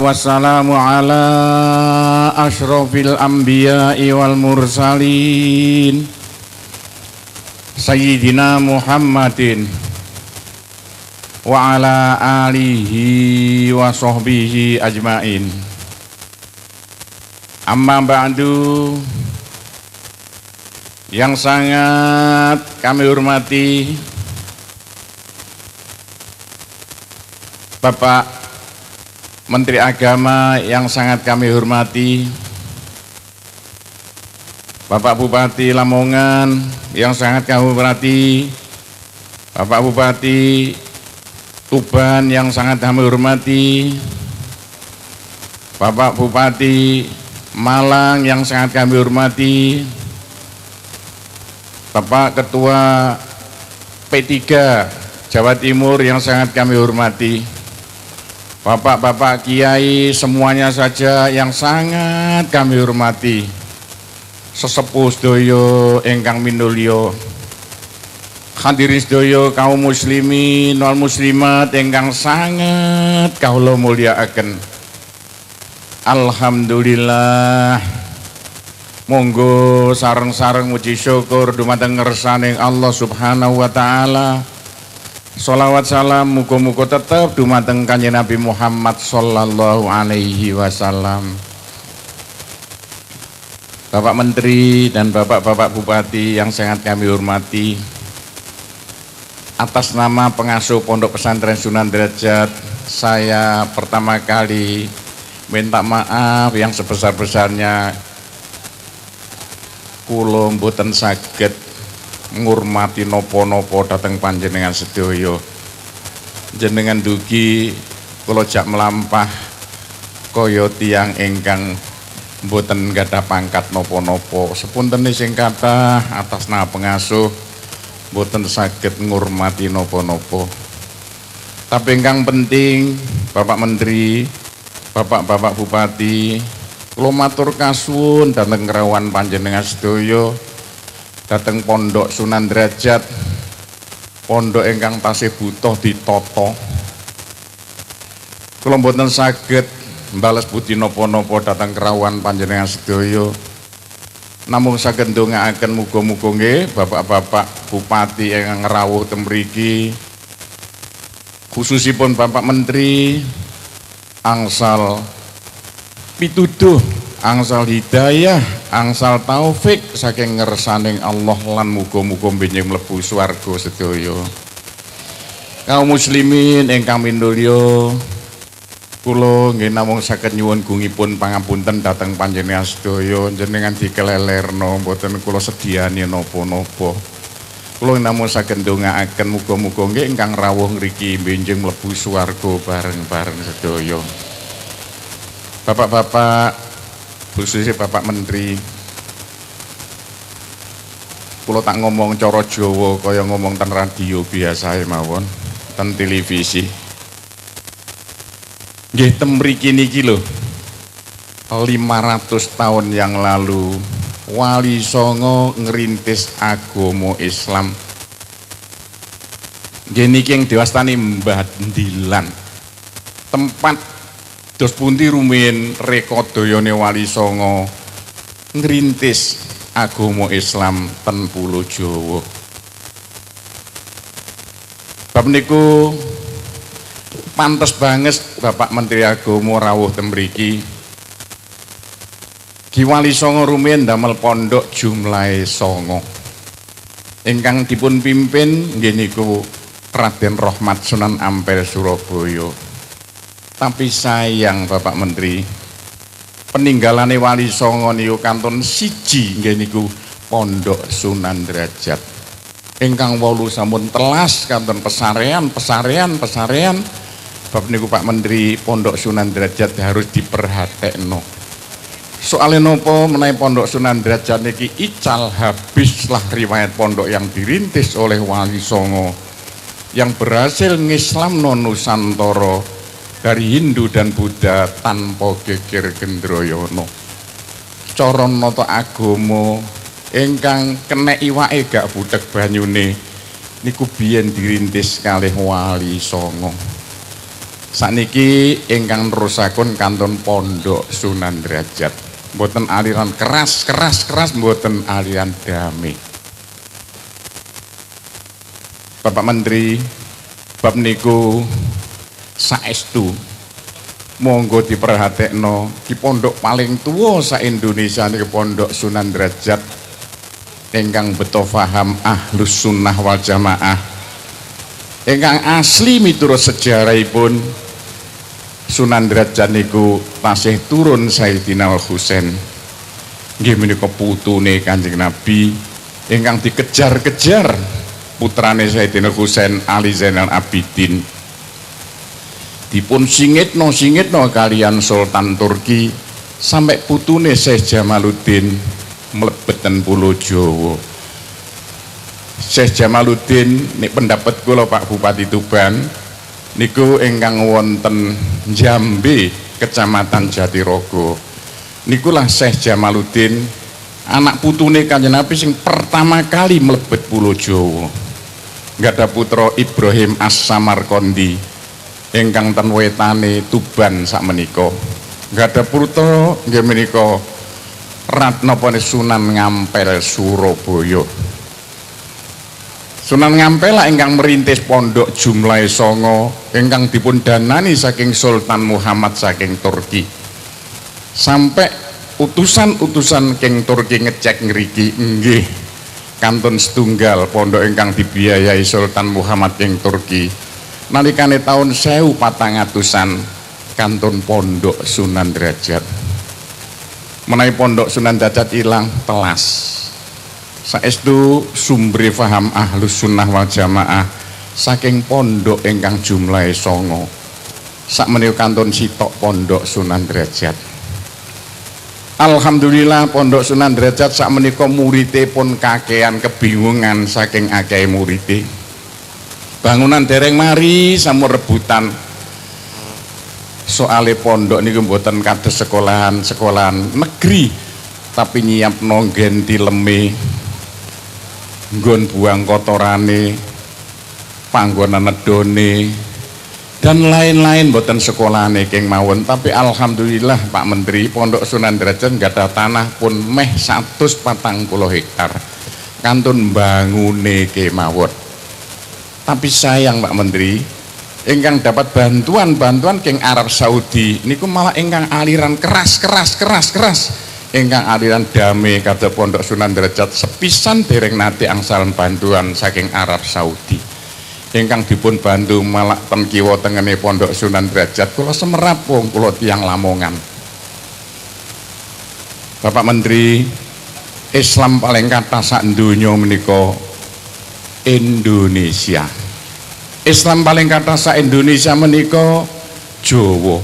Wassalamu ala asyrafil anbiya'i wal mursalin Sayyidina Muhammadin wa ala alihi wa sahbihi ajmain. Amma ba'du, yang sangat kami hormati Bapak Menteri Agama, yang sangat kami hormati Bapak Bupati Lamongan, yang sangat kami hormati Bapak Bupati Tuban, yang sangat kami hormati Bapak Bupati Malang, yang sangat kami hormati Bapak Ketua P3 Jawa Timur, yang sangat kami hormati Bapak-bapak Kiai semuanya saja yang sangat kami hormati, sesepuh sedaya ingkang minulya, hadirin sedaya kaum muslimin wal muslimat ingkang sangat kawula mulyakaken. Alhamdulillah, monggo sareng-sareng muji syukur dumateng ngersaning Allah Subhanahu wa taala. Sholawat salam muga-muga tetap dumateng Kanjeng Nabi Muhammad sallallahu alaihi wasallam. Bapak Menteri dan Bapak-bapak Bupati yang sangat kami hormati, atas nama pengasuh Pondok Pesantren Sunan Derajat, saya pertama kali minta maaf yang sebesar-besarnya kula mboten saged ngurmati nopo-nopo dateng panjenengan sedaya. Jenengan dugi kula jak melampah kaya tiyang ingkang mboten gadah pangkat nopo-nopo. Sepuntene sing kathah atas nama pengasuh mboten saged ngurmati nopo-nopo. Tapi ingkang penting Bapak Menteri, Bapak-bapak Bupati, kula matur kasuwun dhateng ngrawuhan panjenengan sedaya dateng Pondok Sunan Derajat, pondok ingkang tasih butuh ditata. Kula mboten saged mbales budi napa-napa dateng krawuhan panjenengan sedaya, namung saged ndongaaken muga-muga nggih Bapak-bapak Bupati ingkang rawuh teng mriki, khususipun Bapak Menteri, angsal pituduh, angsal hidayah, angsal taufik saking ngersaning Allah lan muga-muga benjing mlebu swarga sedaya. Kaum muslimin ingkang minulya, kula nggih namung saged nyuwun gungipun pangapunten dhateng panjenengan sedaya, jenengan dikelelerno mboten kula sediani napa-napa. Kula namung saged ndongaaken muga-muga nggih ingkang rawuh ngriki benjing mlebu swarga bareng-bareng sedaya. Bapak-bapak, khususnya Bapak Menteri, kula tak ngomong cara Jawa kaya ngomong ten radio biasa mawon, ten televisi. Nggih ten mriki niki lho, 500 tahun yang lalu Wali Songo ngrintis agama Islam. Nggih niki yang diwastani Mbah Ndilan. Tempat dos pundi rumiyin rekodayane Wali Songo ngrintis agama Islam ten Pulo Jawa. Bab niku pantes banget Bapak Menteri Agama rawuh ten mriki. Ki Wali Songo rumiyin damel pondok jumlahe 9. Ingkang dipun pimpin nggih niku Raden Rahmat Sunan Ampel Surabaya. Tapi sayang Bapak Menteri, peninggalane Wali Songo niku kantun siji nggih niku Pondok Sunan Derajat. Ingkang 8 sampun telas kantun pesarean. Bab niku Pak Menteri, Pondok Sunan Derajat harus diperhatekno. Soale napa menawi Pondok Sunan Derajat niki ical habislah riwayat pondok yang dirintis oleh Wali Songo yang berhasil ngislamno Nusantara dari Hindu dan Buddha tanpa geger gendroyono. Cara nata agama ingkang kenek iwake gak budheg banyune niku biyen dirintis kalih Wali Songo. Sakniki ingkang nerusaken kantun Pondok Sunan Derajat. Mboten aliran keras, mboten aliran damai. Bapak Menteri, bab niku saestu monggo diperhatekno ki pondok paling tua sa Indonesia niki Pondok Sunan Derajat ingkang beto faham Ahlus Sunnah wal Jamaah, ingkang asli miturut sejarahipun Sunan Derajat niku tasih turun Sayyidina Husain nggih menika putune Kanjeng Nabi ingkang dikejar-kejar putrane Sayyidina Husain Ali Zainal Abidin, dipun singitno kalian Sultan Turki sampai putune Syekh Jamaluddin mlebeten pulau Jawa. Syekh Jamaluddin nek pendapat kula Pak Bupati Tuban niku ingkang wonten Jambe Kecamatan Jatirogo nikulah Syekh Jamaluddin anak putune Kanjeng Nabi sing pertama kali mlebet pulau Jawa. Gadah putra Ibrahim As-Samarqandi ingkang ten wetane Tuban sakmenika. Gadah putra nggih menika Ratnapane Sunan Ngampel Surabaya. Sunan Ngampel ingkang merintis pondok jumlahe 9 ingkang dipun danani saking Sultan Muhammad saking Turki. Sampai utusan-utusan king Turki ngecek ngriki nggih kantun setunggal pondok ingkang dibiayai Sultan Muhammad ing Turki. Nalikane tahun 1400-an kantun Pondok Sunan Derajat. Menawi Pondok Sunan Derajat ilang telas. Saestu sumber faham Ahlus Sunnah wal Jamaah saking pondok ingkang jumlahe 9. Sakmenika kantun sitok Pondok Sunan Derajat. Alhamdulillah Pondok Sunan Derajat sakmenika murite pun kakean kebingungan saking akeh murite. Bangunan dereng mari sampun rebutan. Soale pondok niku mboten kados sekolahan negeri, tapi nyiapno nggen tileme, nggon buang kotorane, panggonan nedone dan lain-lain mboten sekolahane keng mawon. Tapi alhamdulillah Pak Menteri, Pondok Sunan Derajat gadah tanah pun meh 140 hektar kantun bangune kemawon. Tapi sayang Pak Menteri, ingkang dapat bantuan keng Arab Saudi niku malah ingkang aliran keras, ingkang aliran damai kata Pondok Sunan Derajat sepisan dereng nate angsalan bantuan saking Arab Saudi. Ingkang dipun bantu malah ten kiwa tengene Pondok Sunan Derajat kula semerap wong kula tiyang Lamongan. Bapak Menteri, Islam paling kathah sak donya menika Indonesia. Islam paling kathah sak Indonesia menika Jawa.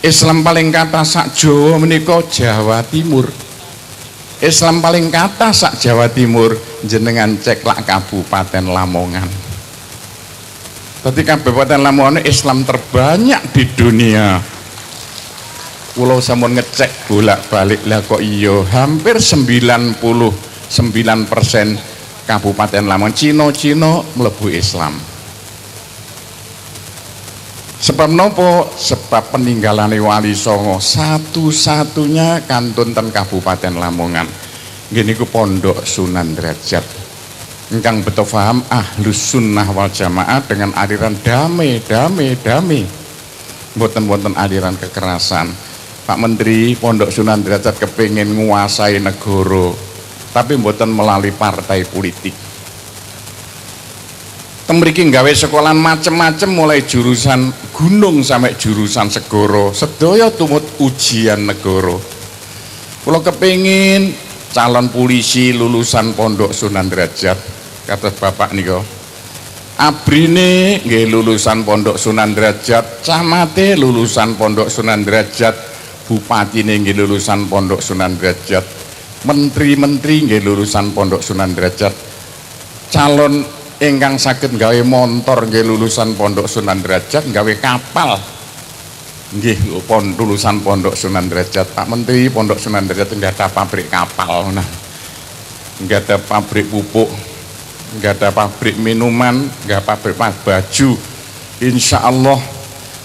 Islam paling kathah sak Jawa menika Jawa Timur. Islam paling kathah sak Jawa Timur jenengan cek lak Kabupaten Lamongan. Dadi Kabupaten Lamongan Islam terbanyak di dunia. Kula sampun ngecek bolak-balik lah kok iya hampir 99% Kabupaten Lamongan Cina mlebu Islam. Sebab nopo? Sebab peninggalan Wali Songo satu-satunya kantun ten Kabupaten Lamongan. Nggih niku Pondok Sunan Derajat. Engkang beto paham Ahlus Sunnah wal Jamaah dengan aliran damai. Mboten aliran kekerasan. Pak Menteri, Pondok Sunan Derajat kepengin nguasai negara, tapi mboten melalui partai politik. Temriki gawe sekolahan macem-macem mulai jurusan gunung sampai jurusan segoro, sedaya tumut ujian negara. Kula kepengin calon polisi lulusan Pondok Sunan Derajat, kata Bapak nika. Abrine nggih lulusan Pondok Sunan Derajat, camate lulusan Pondok Sunan Derajat, bupatine nggih lulusan Pondok Sunan Derajat, menteri-menteri nggih lulusan Pondok Sunan Derajat, calon ingkang saged gawe montor nggih lulusan Pondok Sunan Derajat, gawe kapal nggih lulusan Pondok Sunan Derajat. Pak Menteri, Pondok Sunan Derajat nggak ada pabrik kapal, nggak ada pabrik pupuk, nggak ada pabrik minuman, nggak pabrik baju. Insya Allah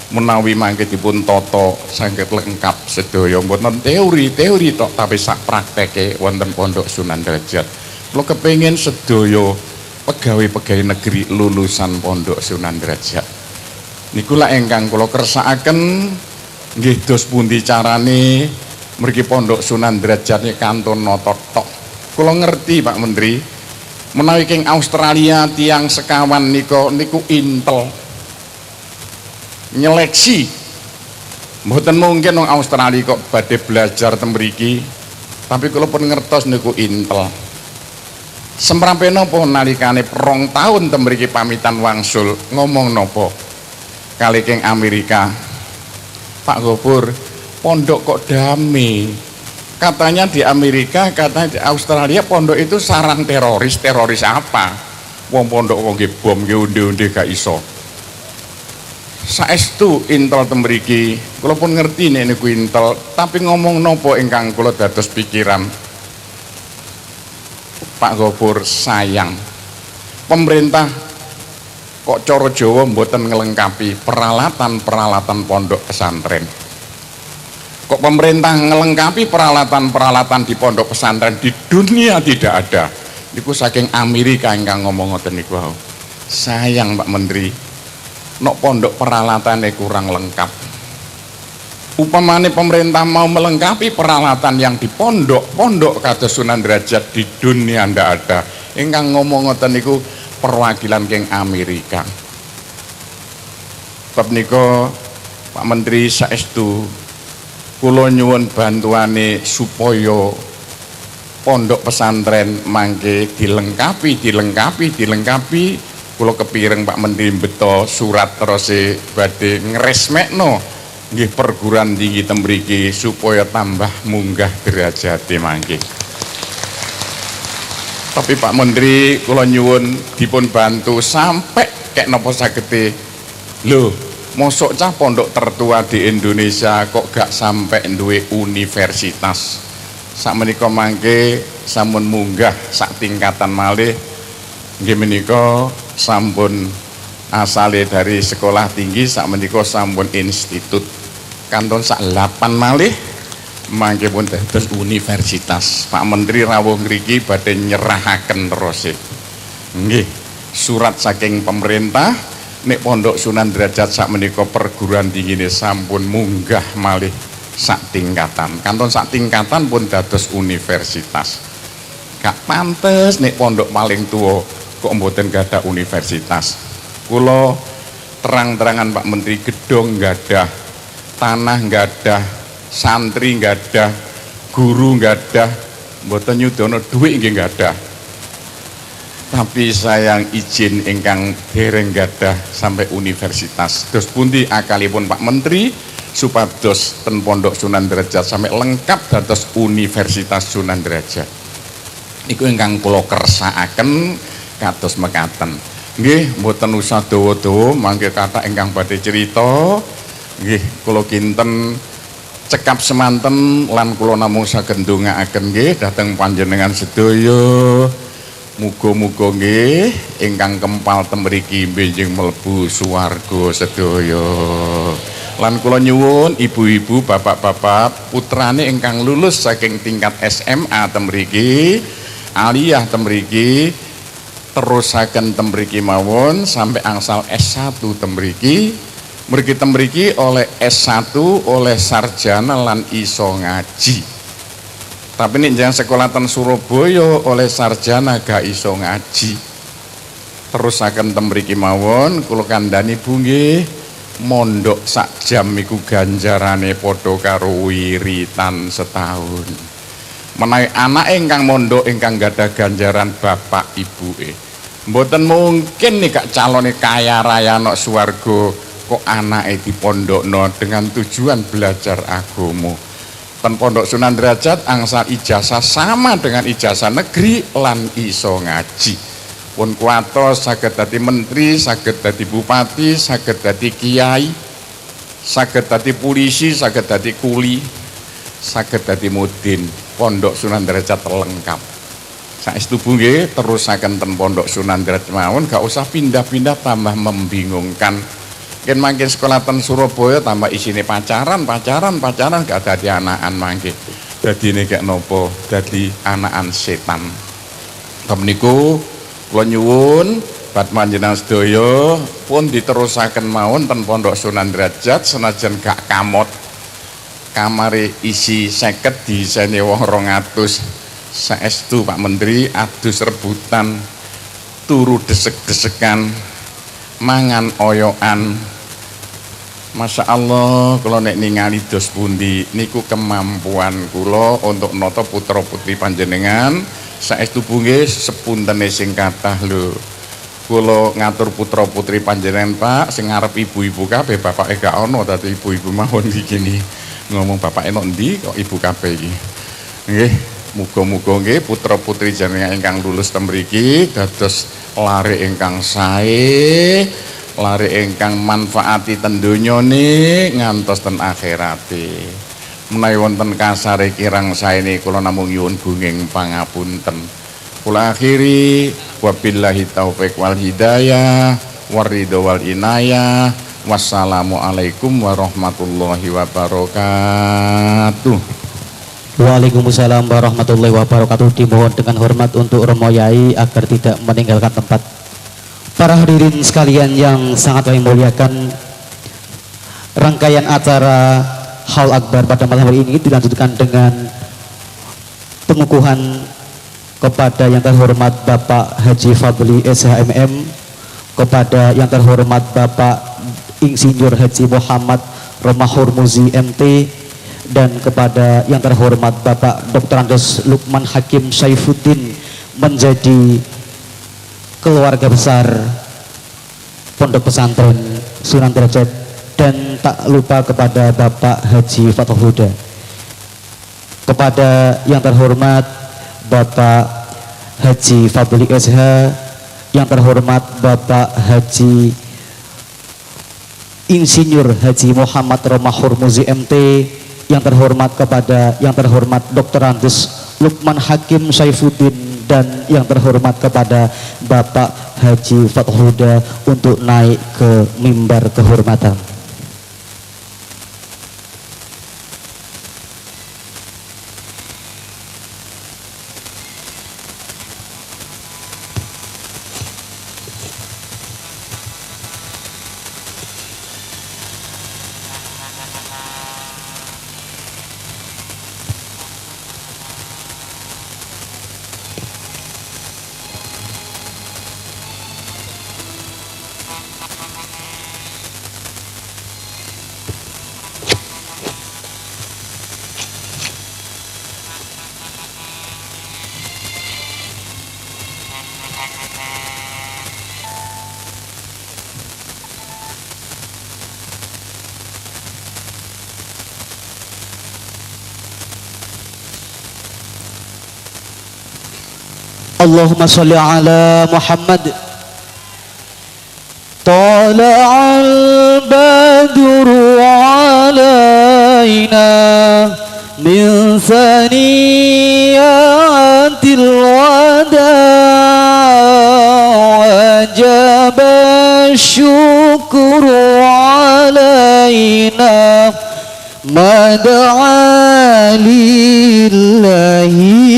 menawi mangke dipun tata saged lengkap sedaya mboten teori tok tapi sak prakteke wonten Pondok Sunan Derajat. Kula kepengin sedaya pegawai-pegawai negeri lulusan Pondok Sunan Derajat niku lak ingkang kula kersakaken nggih dos pundi carane mriki Pondok Sunan Derajat kantun nata tok. Kula ngerti Pak Menteri menawi king Australia tiang sekawan niku Intel nyeleksi mboten mungkin wong Australia kok badhe belajar teng mriki tapi kula pun ngertos niku Intel semrampe napa nalikane 2 tahun teng mriki pamitan wangsul ngomong napa kali king Amerika Pak Gopur pondok kok damai katanya di Amerika katanya di Australia pondok itu sarang teroris apa wong pondok kok nggih bom nggih unde-unde gak iso saestu Intel teng mriki kula pun ngerti nek niku Intel tapi ngomong napa ingkang kula dados pikiran Pak Gopur sayang pemerintah kok cara Jawa mboten ngelengkapi peralatan pondok pesantren kok pemerintah ngelengkapi peralatan di pondok pesantren di dunia tidak ada niku saking Amerika ingkang ngomong ngoten niku sayang Pak Menteri nok pondok peralatannya kurang lengkap upamane pemerintah mau melengkapi peralatan yang di pondok kados Sunan Derajat di dunia ndak ada ingkang ngomong ngoten niku perwakilan geng Amerika bab nika Pak Menteri saestu kula nyuwun bantuane supaya pondok pesantren mangke dilengkapi kula kepireng Pak Menteri beto surat terus badhe ngresmekno nggih perguruan tinggi teng mriki supaya tambah munggah derajate mangke. Tapi Pak Menteri kula nyuwun dipun bantu sampai kek napa sagete. Lho, mosok cah pondok tertua di Indonesia kok gak sampai duwe universitas. Sakmenika mangke sampun munggah sak tingkatan malih nggih menika sampun asale dari sekolah tinggi sakmenika sampun institut kanton sak 8 malih mangke pun dados universitas. Pak Menteri rawuh ngriki badhe nyerahaken terus nggih surat saking pemerintah nek Pondok Sunan Derajat sakmenika perguruan tinggi sampun munggah malih sak tingkatan kanton sak tingkatan pun dados universitas. Gak pantes nek pondok paling tua kok mboten gadah universitas. Kula terang-terangan Pak Menteri gedung gadah, tanah gadah, santri gadah, guru gadah, mboten nyudono dhuwit nggih gadah. Tapi sayang izin ingkang dereng gadah sampai universitas. Dos pundi akalipun Pak Menteri supados ten Pondok Sunan Derajat sampai lengkap dados Universitas Sunan Derajat. Iku ingkang kula kersakaken kados mekaten. Nggih, mboten usah dawa-dawa mangke kathah ingkang badhe crita. Nggih, kula kinten cekap semanten lan kula namung saged ndongaaken nggih dhateng panjenengan sedaya. Muga-muga nggih ingkang kempal ten mriki benjing mlebu swarga sedaya. Lan kula nyuwun ibu-ibu, bapak-bapak, putrane ingkang lulus saking tingkat SMA ten mriki, aliyah ten mriki terusaken ten mriki mawon sampai angsal S1 ten mriki. Mriki ten mriki oleh S1, oleh sarjana lan iso ngaji. Tapi nek jangan sekolah ten Surabaya oleh sarjana gak iso ngaji. Terusaken ten mriki mawon kula kandhani Bu nggih mondok sak jam iku ganjarane padha karo wiritan setahun. Menawi anak ingkang mondok ingkang gadah ganjaran bapak ibuke mboten mungkin nih gak calone kaya raya nok swarga kok anake dipondokno dengan tujuan belajar agama. Ten Pondok Sunan Derajat angsal ijazah sama dengan ijazah negeri lan iso ngaji. Pun kuatos saged dadi menteri, saged dadi bupati, saged dadi kiai, saged dadi polisi, saged dadi kuli, saged dadi mudin. Pondok Sunan Derajat lengkap. Saestu nggih terusaken ten Pondok Sunan Derajat mawon gak usah pindah-pindah tambah membingungkan. makin sekolah ten Surabaya tambah isine pacaran gak dadi anakan mangke. Dadi ini kayak nopo, dadi anakan setan. Temniku kula nyuwun bad panjenengan sedaya pun diterusaken mawon ten Pondok Sunan Derajat senajan gak kamot. Kamare isi 50 disene wong 200. Saestu Pak Menteri adus rebutan turu desek-desekan mangan oyokan. Masya Allah kalau nek ningali dos pundi niku kemampuan kula untuk noto putra putri panjenengan saestu bunge sepuntene sing kathah lho. Kula ngatur putra putri panjenengan Pak sing ngarep ibu-ibu kabeh bapake gak ono dadi ibu-ibu mawon iki ngomong bapak enak ndi kok ibu kabeh iki. Nggih, muga-muga nggih putra putri jenengan ingkang lulus ten mriki dados lare ingkang sae, lare ingkang manfaati ten donyane ngantos ten akhirate. Menawi wonten kasare kirang saene kula namung nyuwun gunging pangapunten. Kula akhiri wabillahi taufik wal hidayah waridho wal inayah. Wassalamualaikum warahmatullahi wabarakatuh. Waalaikumsalam warahmatullahi wabarakatuh. Dimohon dengan hormat untuk Romo Yai agar tidak meninggalkan tempat. Para hadirin sekalian yang sangat kami muliakan, rangkaian acara Haul Akbar pada malam hari ini dilanjutkan dengan pengukuhan kepada yang terhormat Bapak Haji Fadli SHMM, kepada yang terhormat Bapak Insinyur Haji Muhammad Romahur Muzi MT, dan kepada yang terhormat Bapak Dr. Andes Lukman Hakim Saifuddin menjadi keluarga besar Pondok Pesantren Sunan Derajat, dan tak lupa kepada Bapak Haji Fathul Huda, kepada yang terhormat Bapak Haji Fadli SH, yang terhormat Bapak Haji Insinyur Haji Muhammad Romahur Muzi MT, yang terhormat kepada yang terhormat Dr. Andes Lukman Hakim Saifuddin, dan yang terhormat kepada Bapak Haji Fathul Huda untuk naik ke mimbar kehormatan. Allahumma sholli ala Muhammad. Tala'al badru alaina min saniyatil wada' wajaba syukru alaina mada'a lillahi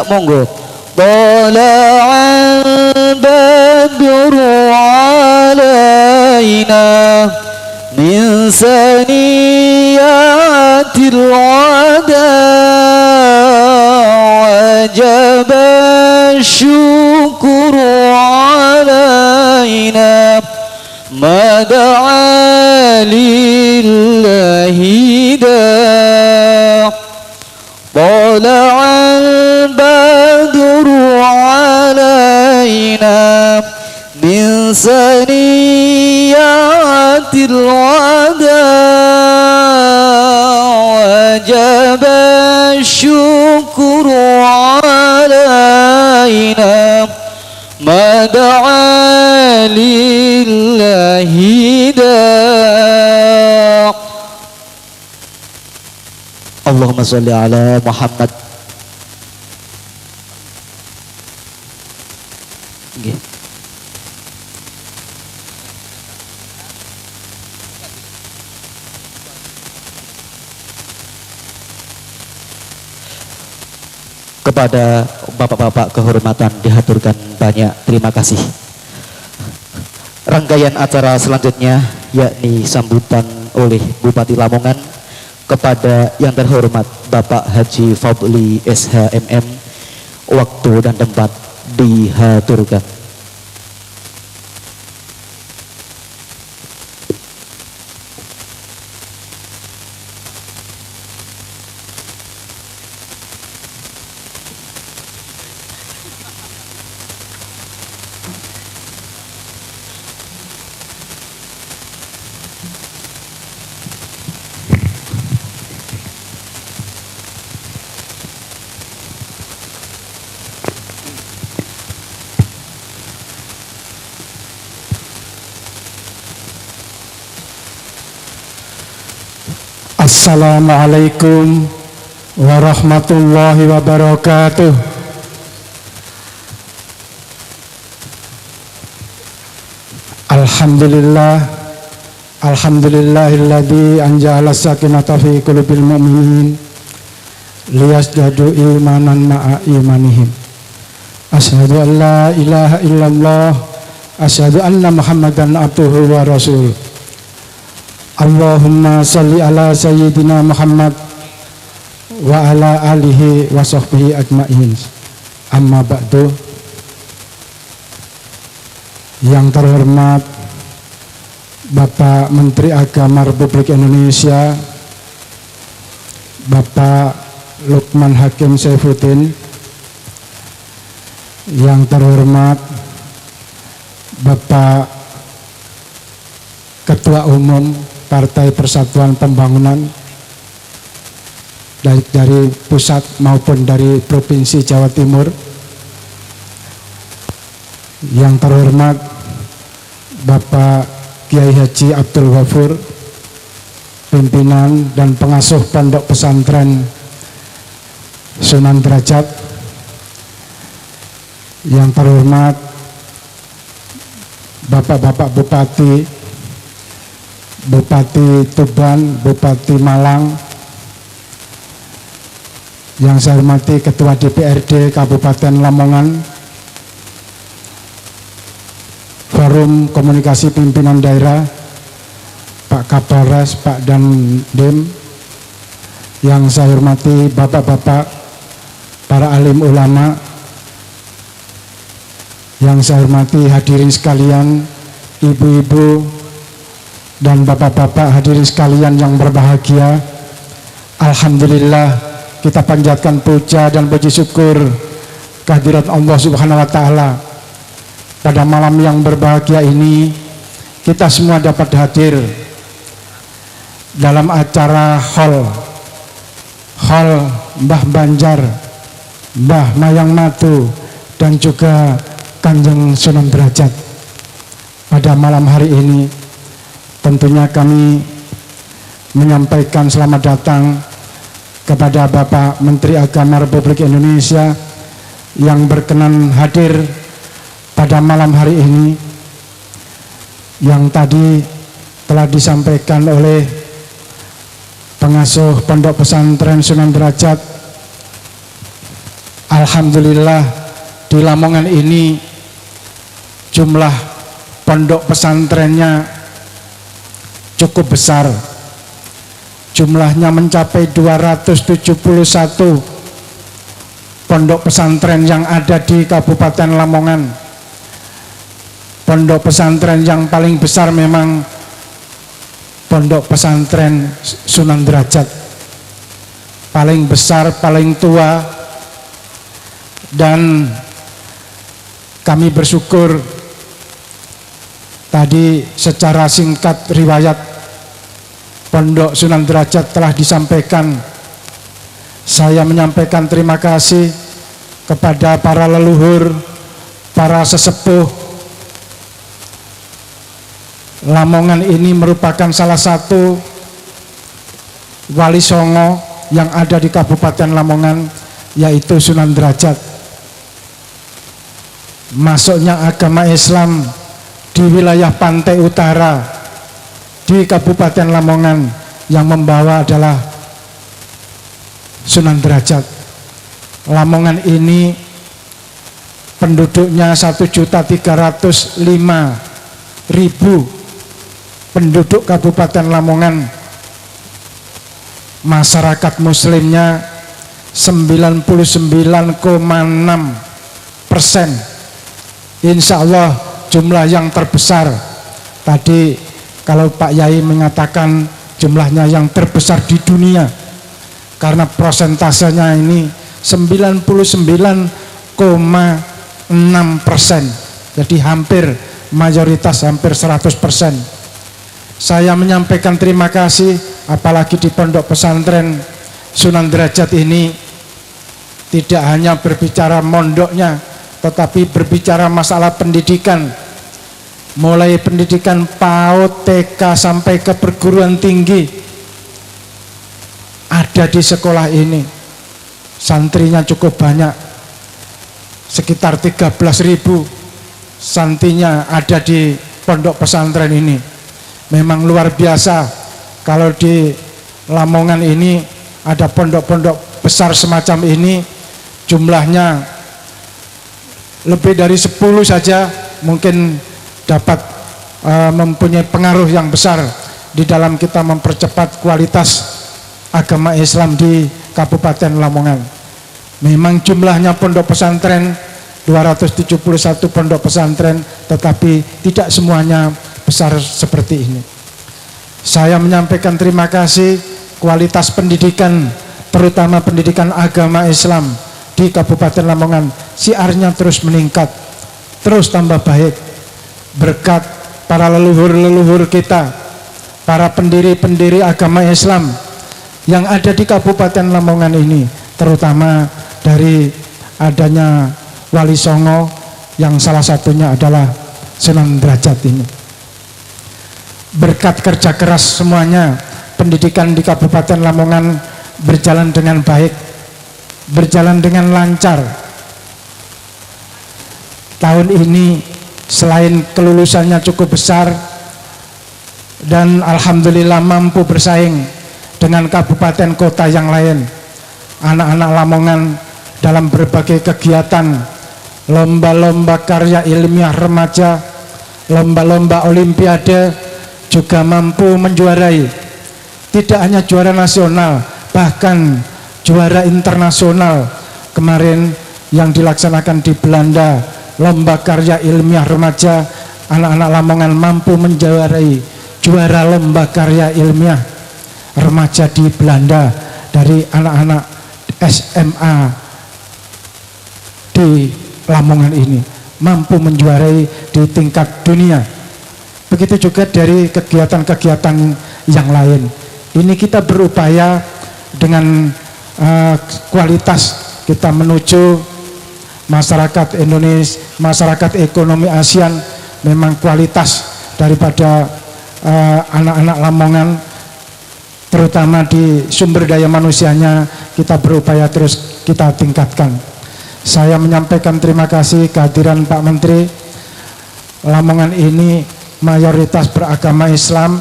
monggo. Tala'al badru alaina min saniyatil wada' wajaba syukru alaina mada'a lillahi da' tala'al badru alaina min saniyatil wada' wajaba syukru alaina mada'a lillahi da' Allahumma sholli ala Muhammad. Kepada bapak-bapak kehormatan dihaturkan banyak terima kasih. Rangkaian acara selanjutnya yakni sambutan oleh Bupati Lamongan kepada yang terhormat Bapak Haji Fadli SHMM. Waktu dan tempat dihaturkan. Assalamualaikum warahmatullahi wabarakatuh. Alhamdulillahilladzi anjala sakinata fi qulubil mu'minin liyasdadu imanan ma'a imanihim. Asyhadu an la ilaha illallah, asyhadu anna Muhammadan abduhu wa rasuluh. Allahumma salli ala sayyidina Muhammad wa ala alihi wa sahbihi ajma'in. Amma ba'du. Yang terhormat Bapak Menteri Agama Republik Indonesia, Bapak Lukman Hakim Saifuddin. Yang terhormat Bapak Ketua Umum Partai Persatuan Pembangunan dari pusat maupun dari Provinsi Jawa Timur. Yang terhormat Bapak Kiai Haji Abdul Ghafur, pimpinan dan pengasuh Pondok Pesantren Sunan Derajat. Yang terhormat Bapak-bapak Bupati, Bupati Tuban, Bupati Malang. Yang saya hormati Ketua DPRD Kabupaten Lamongan, Forum Komunikasi Pimpinan Daerah, Pak Kapolres, Pak Dandim. Yang saya hormati bapak-bapak, para alim ulama. Yang saya hormati hadirin sekalian, ibu-ibu dan bapak-bapak, hadirin sekalian yang berbahagia. Alhamdulillah, kita panjatkan puja dan puji syukur kehadirat Allah Subhanahu wa taala. Pada malam yang berbahagia ini, kita semua dapat hadir dalam acara hall Mbah Banjar, Mbah Mayang Matu, dan juga Kanjeng Sunan Derajat. Pada malam hari ini tentunya kami menyampaikan selamat datang kepada Bapak Menteri Agama Republik Indonesia yang berkenan hadir pada malam hari ini, yang tadi telah disampaikan oleh pengasuh Pondok Pesantren Sunan Derajat. Alhamdulillah, di Lamongan ini jumlah pondok pesantrennya cukup besar, jumlahnya mencapai 271 pondok pesantren yang ada di Kabupaten Lamongan. Pondok pesantren yang paling besar memang Pondok Pesantren Sunan Derajat, paling besar, paling tua. Dan kami bersyukur tadi secara singkat riwayat Pondok Sunan Derajat telah disampaikan. Saya menyampaikan terima kasih kepada para leluhur, para sesepuh. Lamongan ini merupakan salah satu wali songo yang ada di Kabupaten Lamongan, yaitu Sunan Derajat. Masuknya agama Islam di wilayah pantai utara di Kabupaten Lamongan yang membawa adalah Sunan Derajat. Lamongan ini penduduknya 1.305.000 penduduk Kabupaten Lamongan. Masyarakat muslimnya 99,6%. Insya Allah jumlah yang terbesar. Tadi kalau Pak Yai mengatakan jumlahnya yang terbesar di dunia, karena prosentasenya ini 99,6%. Jadi hampir mayoritas, hampir 100%. Saya menyampaikan terima kasih, apalagi di pondok pesantren Sunan Derajat ini tidak hanya berbicara mondoknya, tetapi berbicara masalah pendidikan, mulai pendidikan PAUD, TK sampai ke perguruan tinggi ada di sekolah ini. Santrinya cukup banyak, sekitar 13.000 santrinya ada di pondok pesantren ini. Memang luar biasa kalau di Lamongan ini ada pondok-pondok besar semacam ini, jumlahnya lebih dari 10 saja mungkin dapat mempunyai pengaruh yang besar di dalam kita mempercepat kualitas agama Islam di Kabupaten Lamongan. Memang jumlahnya pondok pesantren 271 pondok pesantren, tetapi tidak semuanya besar seperti ini. Saya menyampaikan terima kasih. Kualitas pendidikan, terutama pendidikan agama Islam di Kabupaten Lamongan, siarnya terus meningkat, terus tambah baik berkat para leluhur-leluhur kita, para pendiri-pendiri agama Islam yang ada di Kabupaten Lamongan ini, terutama dari adanya Wali Songo yang salah satunya adalah Sunan Derajat ini. Berkat kerja keras semuanya, pendidikan di Kabupaten Lamongan berjalan dengan baik, berjalan dengan lancar. Tahun ini selain kelulusannya cukup besar dan alhamdulillah mampu bersaing dengan kabupaten kota yang lain, anak-anak Lamongan dalam berbagai kegiatan, lomba-lomba karya ilmiah remaja, lomba-lomba olimpiade juga mampu menjuarai. Tidak hanya juara nasional, bahkan juara internasional. Kemarin yang dilaksanakan di Belanda, lomba karya ilmiah remaja, anak-anak Lamongan mampu menjuarai juara lomba karya ilmiah remaja di Belanda dari anak-anak SMA di Lamongan ini, mampu menjuarai di tingkat dunia. Begitu juga dari kegiatan-kegiatan yang lain. Ini kita berupaya dengan kualitas kita menuju masyarakat Indonesia, masyarakat ekonomi ASEAN. Memang kualitas daripada anak-anak Lamongan, terutama di sumber daya manusianya, kita berupaya terus kita tingkatkan. Saya menyampaikan terima kasih kehadiran Pak Menteri. Lamongan ini mayoritas beragama Islam.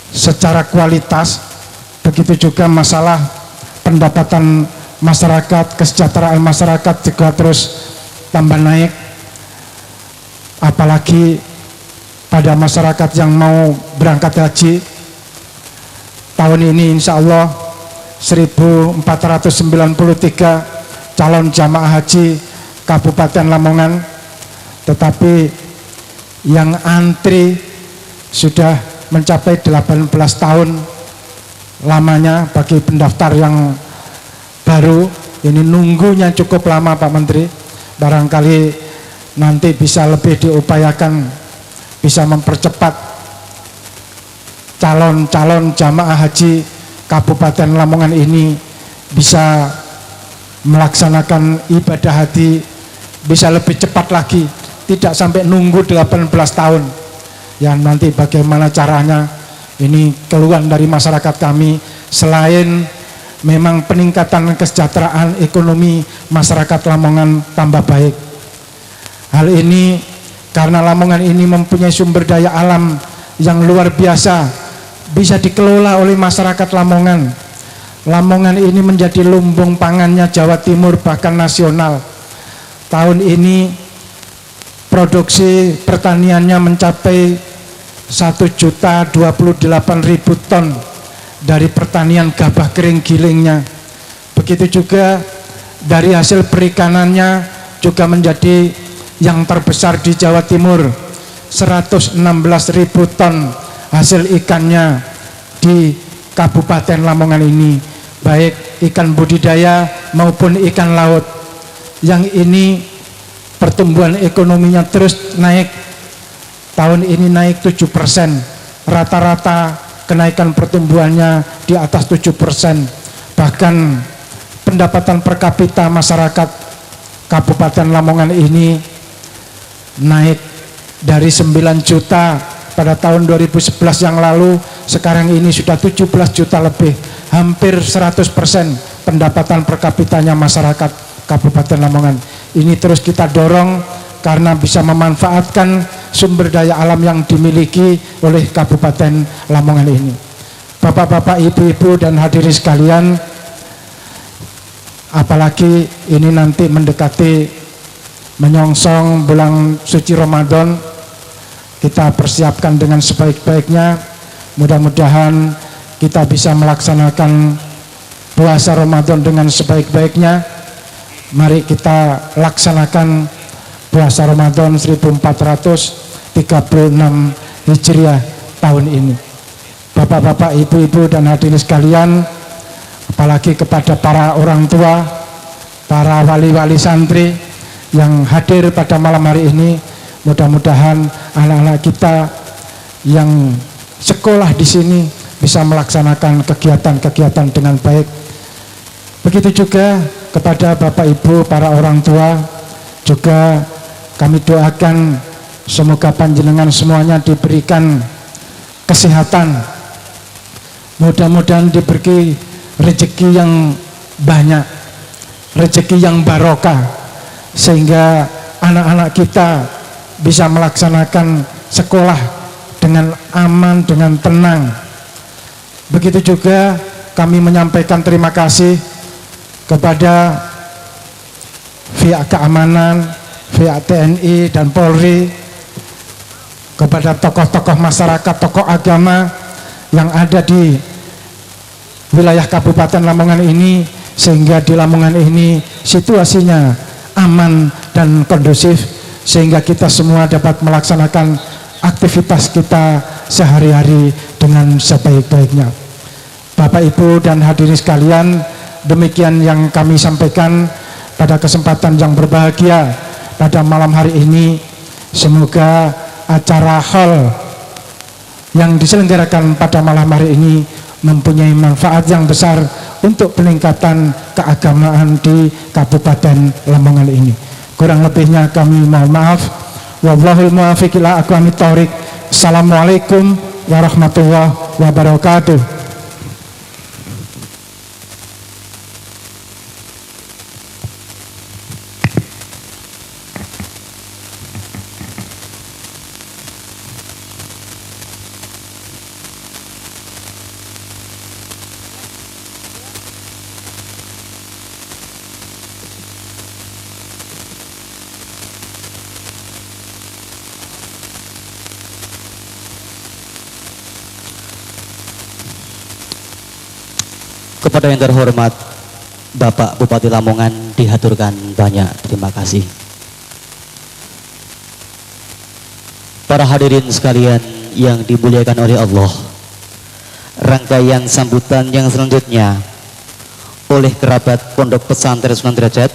Secara kualitas, begitu juga masalah pendapatan masyarakat, kesejahteraan masyarakat juga terus tambah naik. Apalagi pada masyarakat yang mau berangkat haji tahun ini, insya Allah 1493 calon jamaah haji Kabupaten Lamongan, tetapi yang antri sudah mencapai 18 tahun lamanya bagi pendaftar yang baru. Ini nunggunya cukup lama Pak Menteri. Barangkali nanti bisa lebih diupayakan, bisa mempercepat calon-calon jamaah haji Kabupaten Lamongan ini bisa melaksanakan ibadah haji bisa lebih cepat lagi, tidak sampai nunggu 18 tahun. Yang nanti bagaimana caranya, ini keluhan dari masyarakat kami. Selain memang peningkatan kesejahteraan ekonomi masyarakat Lamongan tambah baik, hal ini karena Lamongan ini mempunyai sumber daya alam yang luar biasa, bisa dikelola oleh masyarakat Lamongan. Lamongan ini menjadi lumbung pangannya Jawa Timur bahkan nasional. Tahun ini produksi pertaniannya mencapai 1.028.000 ton dari pertanian gabah kering gilingnya. Begitu juga dari hasil perikanannya juga menjadi yang terbesar di Jawa Timur, 116.000 ton hasil ikannya di Kabupaten Lamongan ini, baik ikan budidaya maupun ikan laut. Yang ini pertumbuhan ekonominya terus naik, tahun ini naik 7%, rata-rata kenaikan pertumbuhannya di atas 7%. Bahkan pendapatan per kapita masyarakat Kabupaten Lamongan ini naik dari 9 juta pada tahun 2011 yang lalu, sekarang ini sudah 17 juta lebih, hampir 100% pendapatan per kapitanya masyarakat Kabupaten Lamongan. Ini terus kita dorong karena bisa memanfaatkan sumber daya alam yang dimiliki oleh Kabupaten Lamongan ini. Bapak-bapak, ibu-ibu dan hadirin sekalian, apalagi ini nanti mendekati menyongsong bulan suci Ramadan, kita persiapkan dengan sebaik-baiknya. Mudah-mudahan kita bisa melaksanakan puasa Ramadan dengan sebaik-baiknya. Mari kita laksanakan puasa Ramadan 1436 Hijriah tahun ini. Bapak-bapak, ibu-ibu dan hadirin sekalian, apalagi kepada para orang tua, para wali-wali santri yang hadir pada malam hari ini, mudah-mudahan anak-anak kita yang sekolah di sini bisa melaksanakan kegiatan-kegiatan dengan baik. Begitu juga kepada Bapak Ibu para orang tua, juga kami doakan semoga panjenengan semuanya diberikan kesehatan, mudah-mudahan diberi rezeki yang banyak, rezeki yang barokah, sehingga anak-anak kita bisa melaksanakan sekolah dengan aman, dengan tenang. Begitu juga kami menyampaikan terima kasih kepada pihak keamanan, pihak TNI dan Polri, kepada tokoh-tokoh masyarakat, tokoh agama yang ada di wilayah Kabupaten Lamongan ini, sehingga di Lamongan ini situasinya aman dan kondusif, sehingga kita semua dapat melaksanakan aktivitas kita sehari-hari dengan sebaik-baiknya. Bapak, Ibu dan hadirin sekalian, demikian yang kami sampaikan pada kesempatan yang berbahagia pada malam hari ini. Semoga acara hall yang diselenggarakan pada malam hari ini mempunyai manfaat yang besar untuk peningkatan keagamaan di Kabupaten Lamongan ini. Kurang lebihnya kami mohon maaf. Wallahul muwaffiq ila aqwamit thoriq. Assalamualaikum warahmatullahi wabarakatuh. Kepada yang terhormat Bapak Bupati Lamongan dihaturkan banyak terima kasih. Para hadirin sekalian yang dimuliakan oleh Allah, rangkaian sambutan yang selanjutnya oleh kerabat Pondok Pesantren Sunan Derajat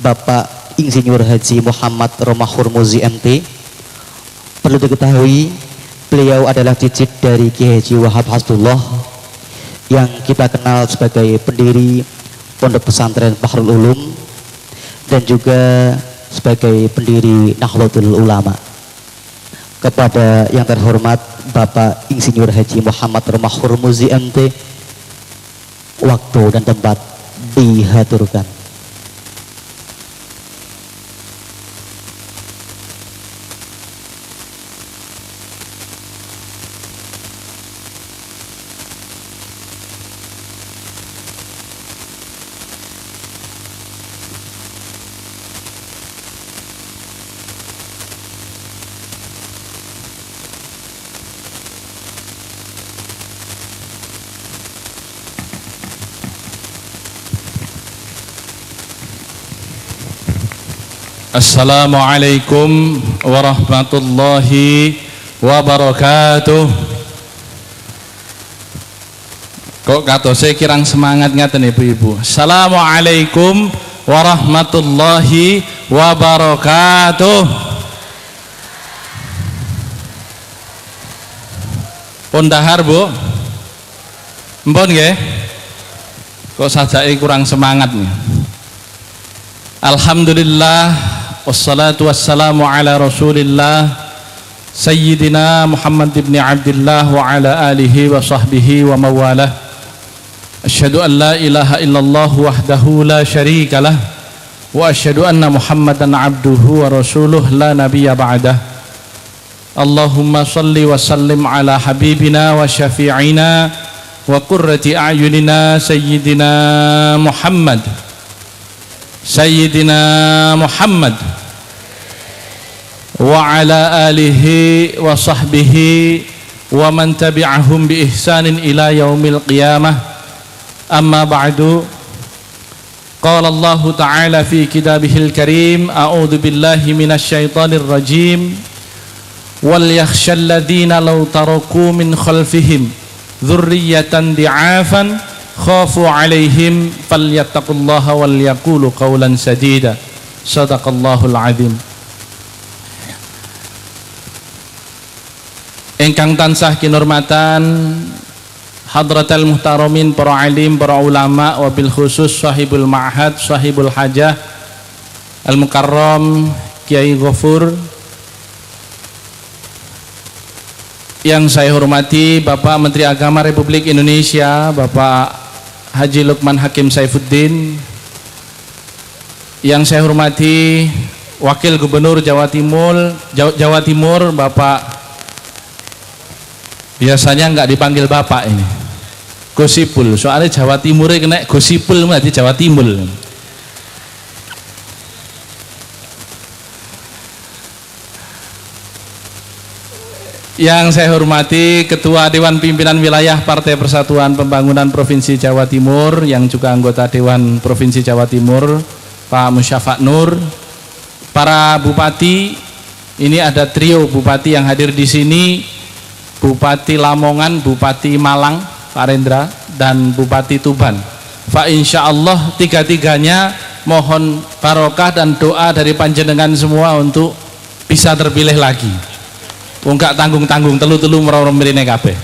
Bapak Insinyur Haji Muhammad Romahur Muzi MT. Perlu diketahui beliau adalah cicit dari Kiai Haji Wahab Hasbullah yang kita kenal sebagai pendiri Pondok Pesantren Bahrul Ulum dan juga sebagai pendiri Nahdlatul Ulama. Kepada yang terhormat Bapak Insinyur Haji Muhammad Romahur Muzi MT, waktu dan tempat dihaturkan. Assalamualaikum warahmatullahi wabarakatuh. Kok katose kirang semangat ngaten ibu-ibu. Assalamualaikum warahmatullahi wabarakatuh. Pun dahar Bu? Mpun nggih? Kok sajake kurang semangat nih. Alhamdulillah wassalatu wassalamu ala Rasulillah Sayyidina Muhammad ibn Abdullah wa ala alihi wa sahbihi wa mawalah. Asyhadu an la ilaha illallah wahdahu la syarika lah wa asyhadu anna Muhammadan abduhu wa rasuluh la nabiyya ba'dah. Allahumma salli wa sallim ala habibina wa syafi'ina wa qurrati a'yunina Sayyidina Muhammad wa ala alihi wa sahbihi wa man tabi'ahum bi ihsanin ila yaumil qiyamah. Amma ba'du. Qala Allah ta'ala fi kitabihil karim, a'udzu billahi minasy syaithanir rajim. Wal yakhshal ladzina law taraku min khalfihim dzurriyyatan di'afan khafu alaihim falyattaqullaha wal yaqulu qawlan sadida. Shadaqallahul azim. Ingkang tansah kinurmatan hadratal muhtaramin, para alim, para ulama, wabil khusus sahibul ma'had, sahibul hajah al mukarram Kiai Ghafur. Yang saya hormati Bapak Menteri Agama Republik Indonesia, Bapak Haji Lukman Hakim Saifuddin. Yang saya hormati Wakil Gubernur Jawa Timur, Bapak, biasanya nggak dipanggil Bapak ini, Gosipul, soalnya Jawa Timur kena Gosipul berarti Jawa Timur. Yang saya hormati Ketua Dewan Pimpinan Wilayah Partai Persatuan Pembangunan Provinsi Jawa Timur, yang juga anggota Dewan Provinsi Jawa Timur, Pak Musyafa Nur. Para bupati, ini ada trio bupati yang hadir di sini, Bupati Lamongan, Bupati Malang, Pak Rendra, dan Bupati Tuban. Pak, insya Allah tiga-tiganya mohon barokah dan doa dari panjenengan semua untuk bisa terpilih lagi. Enggak tanggung-tanggung, telu-telu merorong mrene kabeh.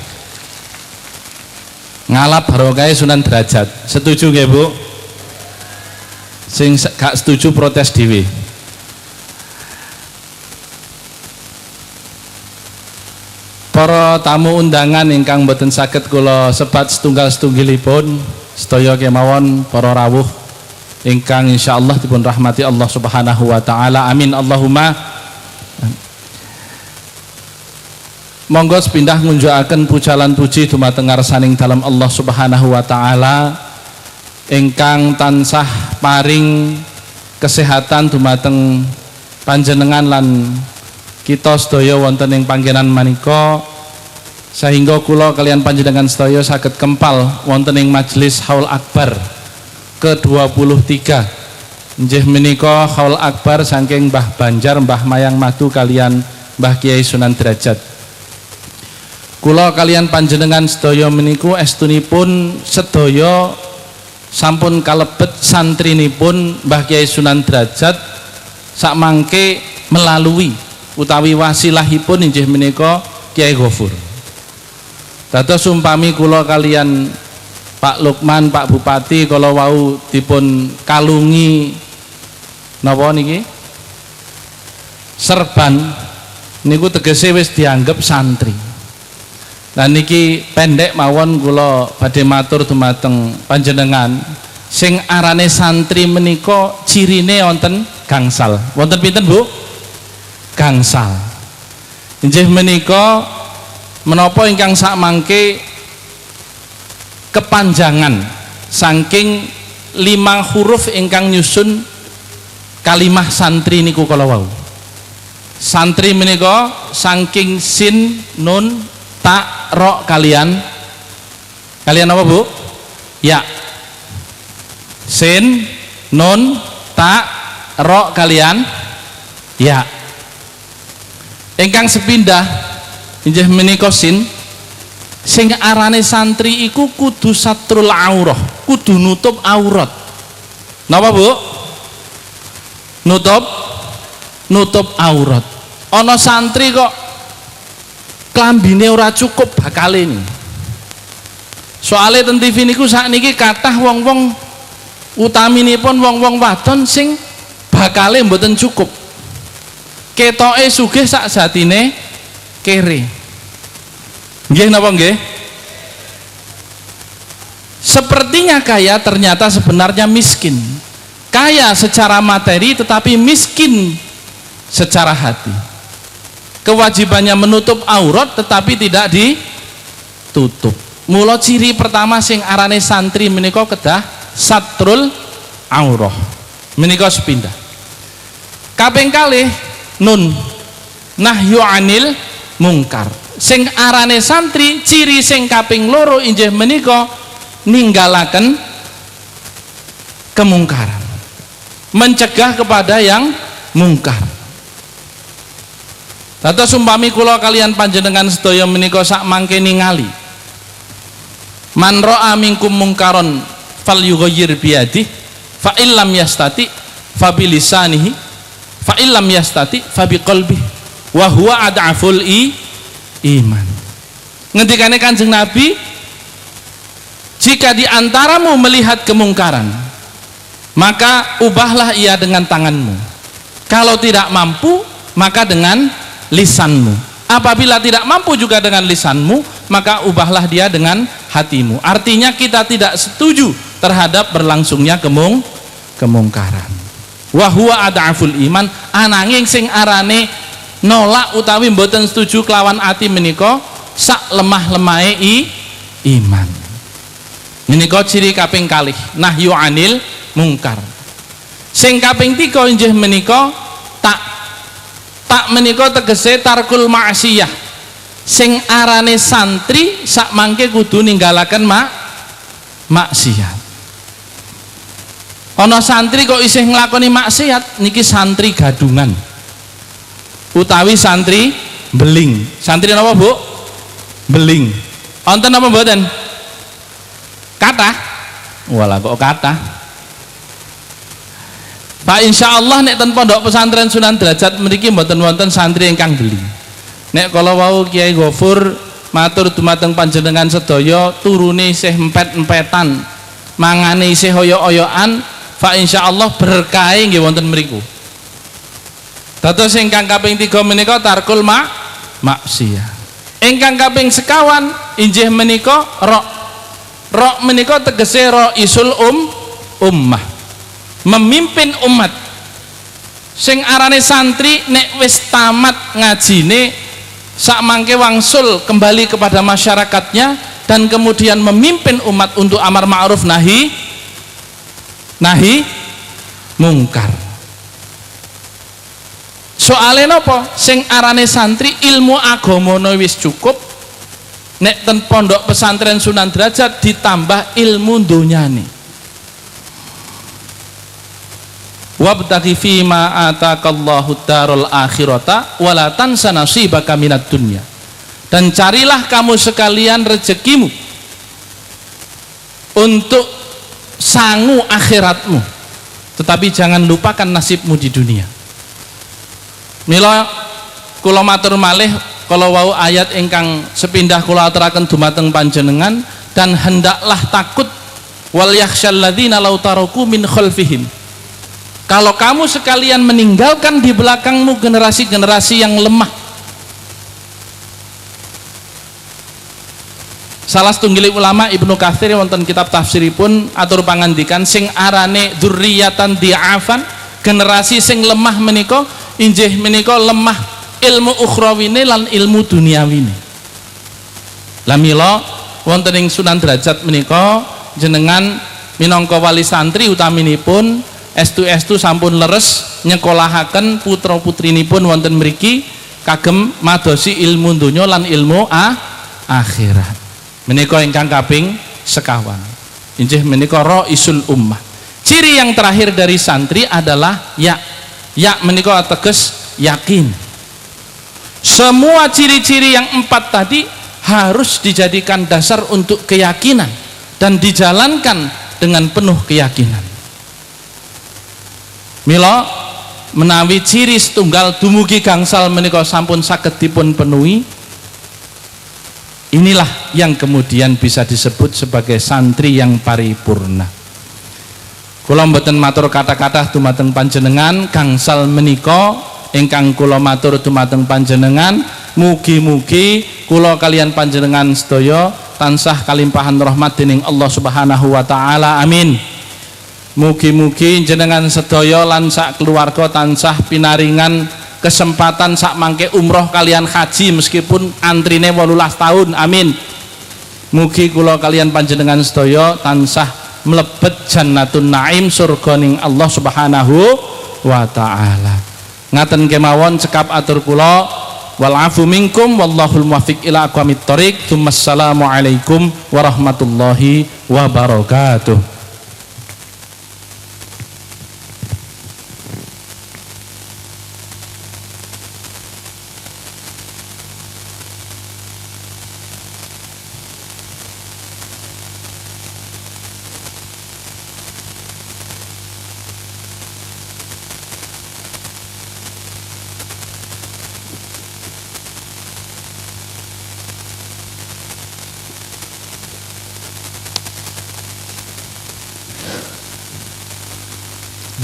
Ngalap barokah Sunan Derajat. Setuju nggih, Bu? Sing gak setuju protes dhewe. Para tamu undangan ingkang boten saged kula sebat setunggal-setunggilipun, sedaya kemawon para rawuh ingkang insyaallah dipun rahmati Allah Subhanahu wa taala. Amin Allahumma. Monggo sepindah ngunjukaken pujalan puji dumateng ngarsaning dalem Allah Subhanahu wa taala ingkang tansah paring kesehatan dumateng panjenengan lan kita sedaya wonten ing panggenan manika, sehingga kula kalian panjenengan sedaya saged kempal wonten ing majelis haul akbar ke-23. Nggih menika haul akbar saking Mbah Banjar, Mbah Mayang Madu kalian Mbah Kiai Sunan Derajat. Kula kalian panjenengan sedaya meniku estunipun sedaya sampun kalebet santrinipun Mbah Kiai Sunan Derajat sakmangke melalui utawi wasilahipun inggih menika Kiai Ghafur. Dados umpami kula kalian Pak Lukman, Pak Bupati kala wau dipun kalungi napa niki? Serban niku tegese wis dianggep santri. Nah niki pendek mawon kula badhe matur dumateng panjenengan, sing arane santri menika cirine wonten gangsal. Wonten pinten, Bu? Gangsal. Inggih menika menapa ingkang sakmangke kepanjangan saking 5 huruf ingkang nyusun kalimah santri niku kala wau. Santri menika saking sin, nun, ta, ro kalian apa, Bu? Ya. Sin, nun, ta, ro kalian ya. Ingkang sepindah inggih menika sin. Sing arane santri iku kudu satrul aurah, kudu nutup aurat. Napa Bu? Nutup aurat. Ana santri kok klambine ora cukup bakale ini. Soale ten TV niku sakniki kathah wong-wong utaminipun wong-wong wadon sing bakale mboten cukup. Ketoke sugih sak jatine kere. Nggih napa nggih? Sepertinya kaya ternyata sebenarnya miskin. Kaya secara materi tetapi miskin secara hati. Kewajibannya menutup aurat tetapi tidak ditutup. Mula ciri pertama sing arane santri menika kedah satrul aurah. Menika sepindah. Kaping kalih nun nahyu anil mungkar. Sing arane santri ciri sing kaping loro inggih menika ninggalaken kemungkaran, mencegah kepada yang mungkar. Dados umpami kula kalian panjenengan sedaya menika sak mangke ningali man ra'a minkum mungkaron falyughayyir biyadihi fa illam yastati fa bilisanihi fa illam yastati fa biqalbihi wa huwa ad'aful iman. Ngendikane Kanjeng Nabi, jika diantaramu melihat kemungkaran maka ubahlah ia dengan tanganmu, kalau tidak mampu maka dengan lisanmu, apabila tidak mampu juga dengan lisanmu maka ubahlah dia dengan hatimu. Artinya kita tidak setuju terhadap berlangsungnya kemungkaran. Wa huwa ad'aful iman, ananging sing arane nolak utawi mboten setuju kelawan ati menika sak lemah-lemahe iman. Menika ciri kaping kalih nahyu anil mungkar. Sing kaping 3 inggih menika tak menika tegese tarkul maksiyah. Sing arane santri sak mangke kudu ninggalaken maksiat. Ana santri kok isih nglakoni maksiat niki santri gadungan utawi santri beling. Santri napa Bu? Beling. Wonten apa mboten? Kathah. Walah kok kathah. Pak insyaallah nek ten pondok pesantren Sunan Derajat mriki mboten wonten santri ingkang beling. Nek kala wau Kiai Ghafur matur dumateng panjenengan sedaya turune isih empet-empetan, mangane isih oyok-oyokan, fa insyaallah berkahe nggih wonten mriku. Dados ingkang kaping 3 menika tarkul maksiyah. Ingkang kaping sekawan inggih menika ra menika tegese raisul ummah, memimpin umat. Sing arane santri nek wis tamat ngajine sak mangke wangsul kembali kepada masyarakatnya dan kemudian memimpin umat untuk amar ma'ruf nahi mungkar. Soale napa? Sing arane santri ilmu agamane wis cukup, nek ten pondok pesantren Sunan Derajat ditambah ilmu donyane. Wabtaghi fima ataqallahu darul akhirata wala tansa nasibaka minad dunya. Dan carilah kamu sekalian rezekimu untuk sangu akhiratmu, tetapi jangan lupakan nasibmu di dunia. Mila kula matur malih kala wau ayat ingkang sepindah kula aturaken dumateng panjenengan, dan hendaklah takut wal yakhshal ladzina law taraku min khalfihim. Kalau kamu sekalian meninggalkan di belakangmu generasi-generasi yang lemah. Salah setunggal ulama Ibnu Katsir wonten kitab tafsiripun atur pangandikan sing arane dzurriyatan di'afan, generasi sing lemah menika injih menika lemah ilmu ukhrawine lan ilmu duniawine. Lamila wonten ing Sunan Derajat menika jenengan minangka wali santri utaminipun estu sampun leres nyekolahaken putra putrinipun wonten mriki kagem madosi ilmu donya lan ilmu akhirat. Menika ingkang kaping sekawan. Injih menika raisul ummah. Ciri yang terakhir dari santri adalah ya menika ateges yakin. Semua ciri-ciri yang 4 tadi harus dijadikan dasar untuk keyakinan dan dijalankan dengan penuh keyakinan. Mila menawi ciri setunggal dumugi gangsal menika sampun saged dipun penuhi, inilah yang kemudian bisa disebut sebagai santri yang paripurna. Kula mboten matur kata-kata dumateng panjenengan, gangsal menika ingkang kula matur dumateng panjenengan, mugi-mugi kula kalian panjenengan sedaya tansah kalimpahan rahmat dening Allah Subhanahu wa taala. Amin. Mugi-mugi jenengan sedaya lan sak keluarga tansah pinaringan kesempatan sak mangke umroh kalian haji meskipun antrine 18 tahun. Amin. Mugi kula kalian panjenengan sedaya tansah mlebet jannatun naim surga ning Allah Subhanahu wa taala. Ngaten kemawon cekap atur kula, wal afu minkum wallahul muwaffiq ila aqwamit thoriq. Wassalamu alaikum warahmatullahi wabarakatuh.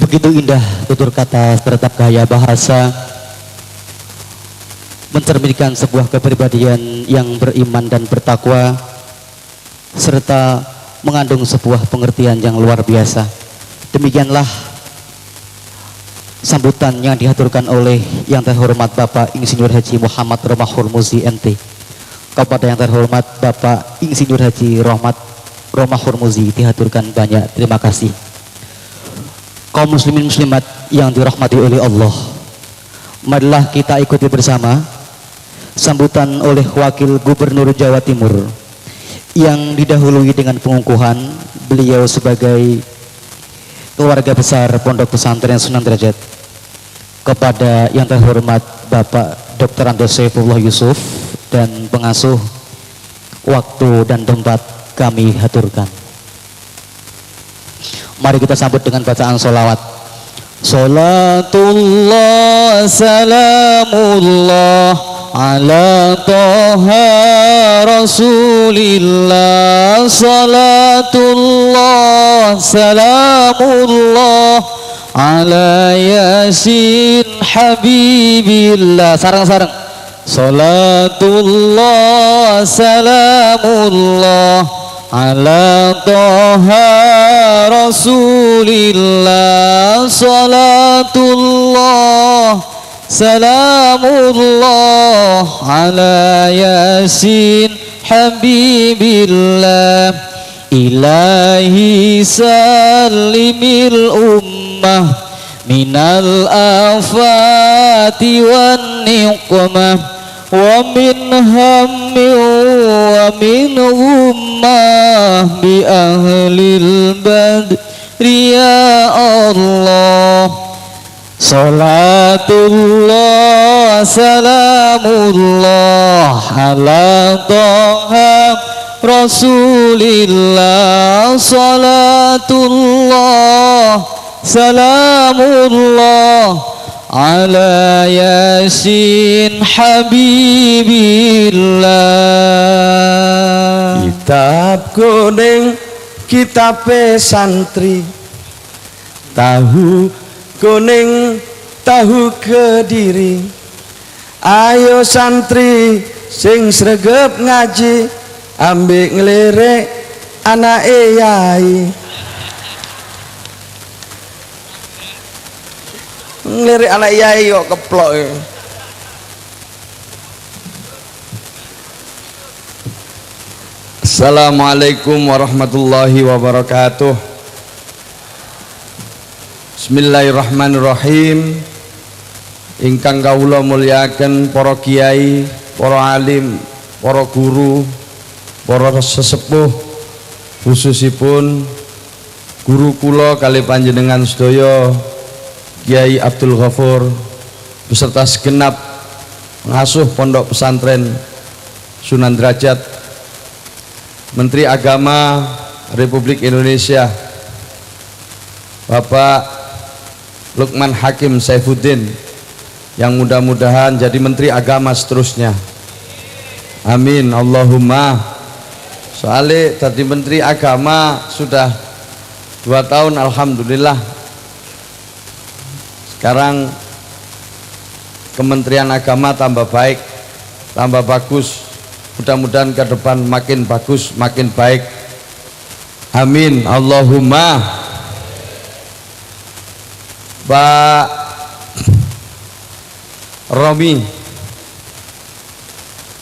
Begitu indah tutur kata serta gaya bahasa, mencerminkan sebuah kepribadian yang beriman dan bertakwa, serta mengandung sebuah pengertian yang luar biasa. Demikianlah sambutan yang dihaturkan oleh yang terhormat Bapak Insinyur Haji Muhammad Romahur Muzi MT. Kepada yang terhormat Bapak Insinyur Haji Romahur Muzi dihaturkan banyak terima kasih. Kaum muslimin muslimat yang dirahmati oleh Allah, marilah kita ikuti bersama sambutan oleh Wakil Gubernur Jawa Timur yang didahului dengan pengukuhan beliau sebagai keluarga besar Pondok Pesantren Sunan Derajat. Kepada yang terhormat Bapak Dr. Andos Saifullah Yusuf dan pengasuh, waktu dan tempat kami haturkan. Mari kita sambut dengan bacaan sholawat. Salatullah salamullah ala toha rasulillah. Salatullah salamullah ala yasin habibillah. Sarang-sarang. Salatullah salamullah ala toha rasulillah. Salatullah salamullah ala yasin habibillah. Ilahi salimil ummah minal afati wan niqmah wa min hammi wa min ummah bi ahlil badri ya Allah. Salatullah salamullah ala toha rasulillah. Salatullah salamullah ala yasin habibillah. Kitab kuning kitabe santri, tahu kuning tahu Kediri. Ayo santri sing sregep ngaji, ambek ngelirik anake yai. Ngelirik anak yai kok keplok ya. Assalamualaikum warahmatullahi wabarakatuh. Bismillahirrahmanirrahim. Ingkang kawula muliaken para kiai, para alim, para guru, para sesepuh, khususipun guru kula kali panjenengan sedaya Kiai Abdul Ghafur beserta segenap pengasuh Pondok Pesantren Sunan Derajat, Menteri Agama Republik Indonesia Bapak Lukman Hakim Saifuddin, yang mudah-mudahan jadi Menteri Agama seterusnya. Amin Allahumma. Soalnya tadi Menteri Agama sudah 2 tahun, alhamdulillah. Sekarang Kementerian Agama tambah baik, tambah bagus. Mudah-mudahan ke depan makin bagus, makin baik. Amin Allahumma. Pak Romi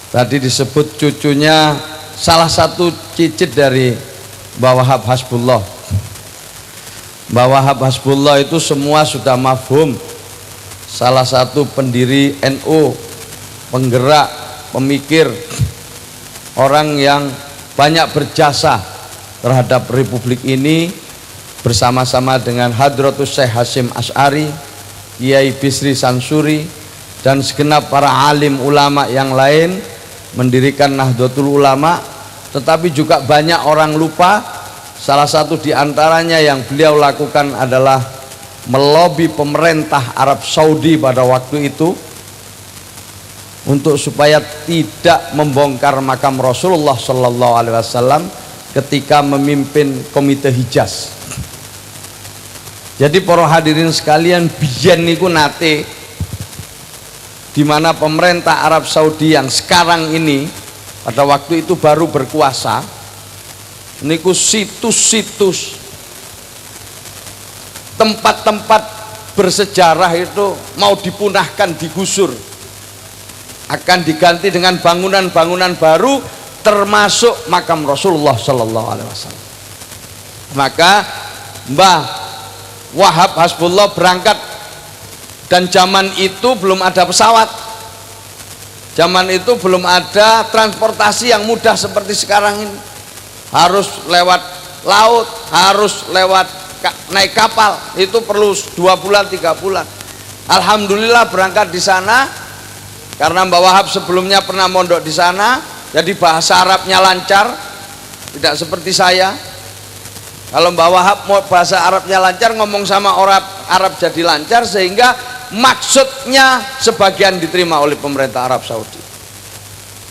tadi disebut cucunya, salah satu cicit dari Mbah Wahab Hasbullah. Mbah Wahab Hasbullah itu semua sudah mafhum, salah satu pendiri NU, penggerak, pemikir, orang yang banyak berjasa terhadap Republik ini, bersama-sama dengan Hadratus Syekh Hasyim Asy'ari, Kiai Bisri Sansuri, dan segenap para alim ulama yang lain, mendirikan Nahdlatul Ulama. Tetapi juga banyak orang lupa, salah satu diantaranya yang beliau lakukan adalah melobi pemerintah Arab Saudi pada waktu itu untuk supaya tidak membongkar makam Rasulullah Sallallahu Alaihi Wasallam ketika memimpin Komite Hijaz. Jadi para hadirin sekalian, biyen niku nate di mana pemerintah Arab Saudi yang sekarang ini pada waktu itu baru berkuasa, niku situs-situs tempat-tempat bersejarah itu mau dipunahkan, digusur, akan diganti dengan bangunan-bangunan baru, termasuk makam Rasulullah Sallallahu Alaihi Wasallam. Maka Mbah Wahab Hasbullah berangkat, dan zaman itu belum ada pesawat, zaman itu belum ada transportasi yang mudah seperti sekarang ini. Harus lewat laut, harus lewat naik kapal, itu perlu 2 bulan 3 bulan. Alhamdulillah berangkat di sana, karena Mbah Wahab sebelumnya pernah mondok di sana, jadi bahasa Arabnya lancar, tidak seperti saya. Kalau Mbah Wahab mau bahasa Arabnya lancar, ngomong sama orang Arab jadi lancar, sehingga maksudnya sebagian diterima oleh pemerintah Arab Saudi.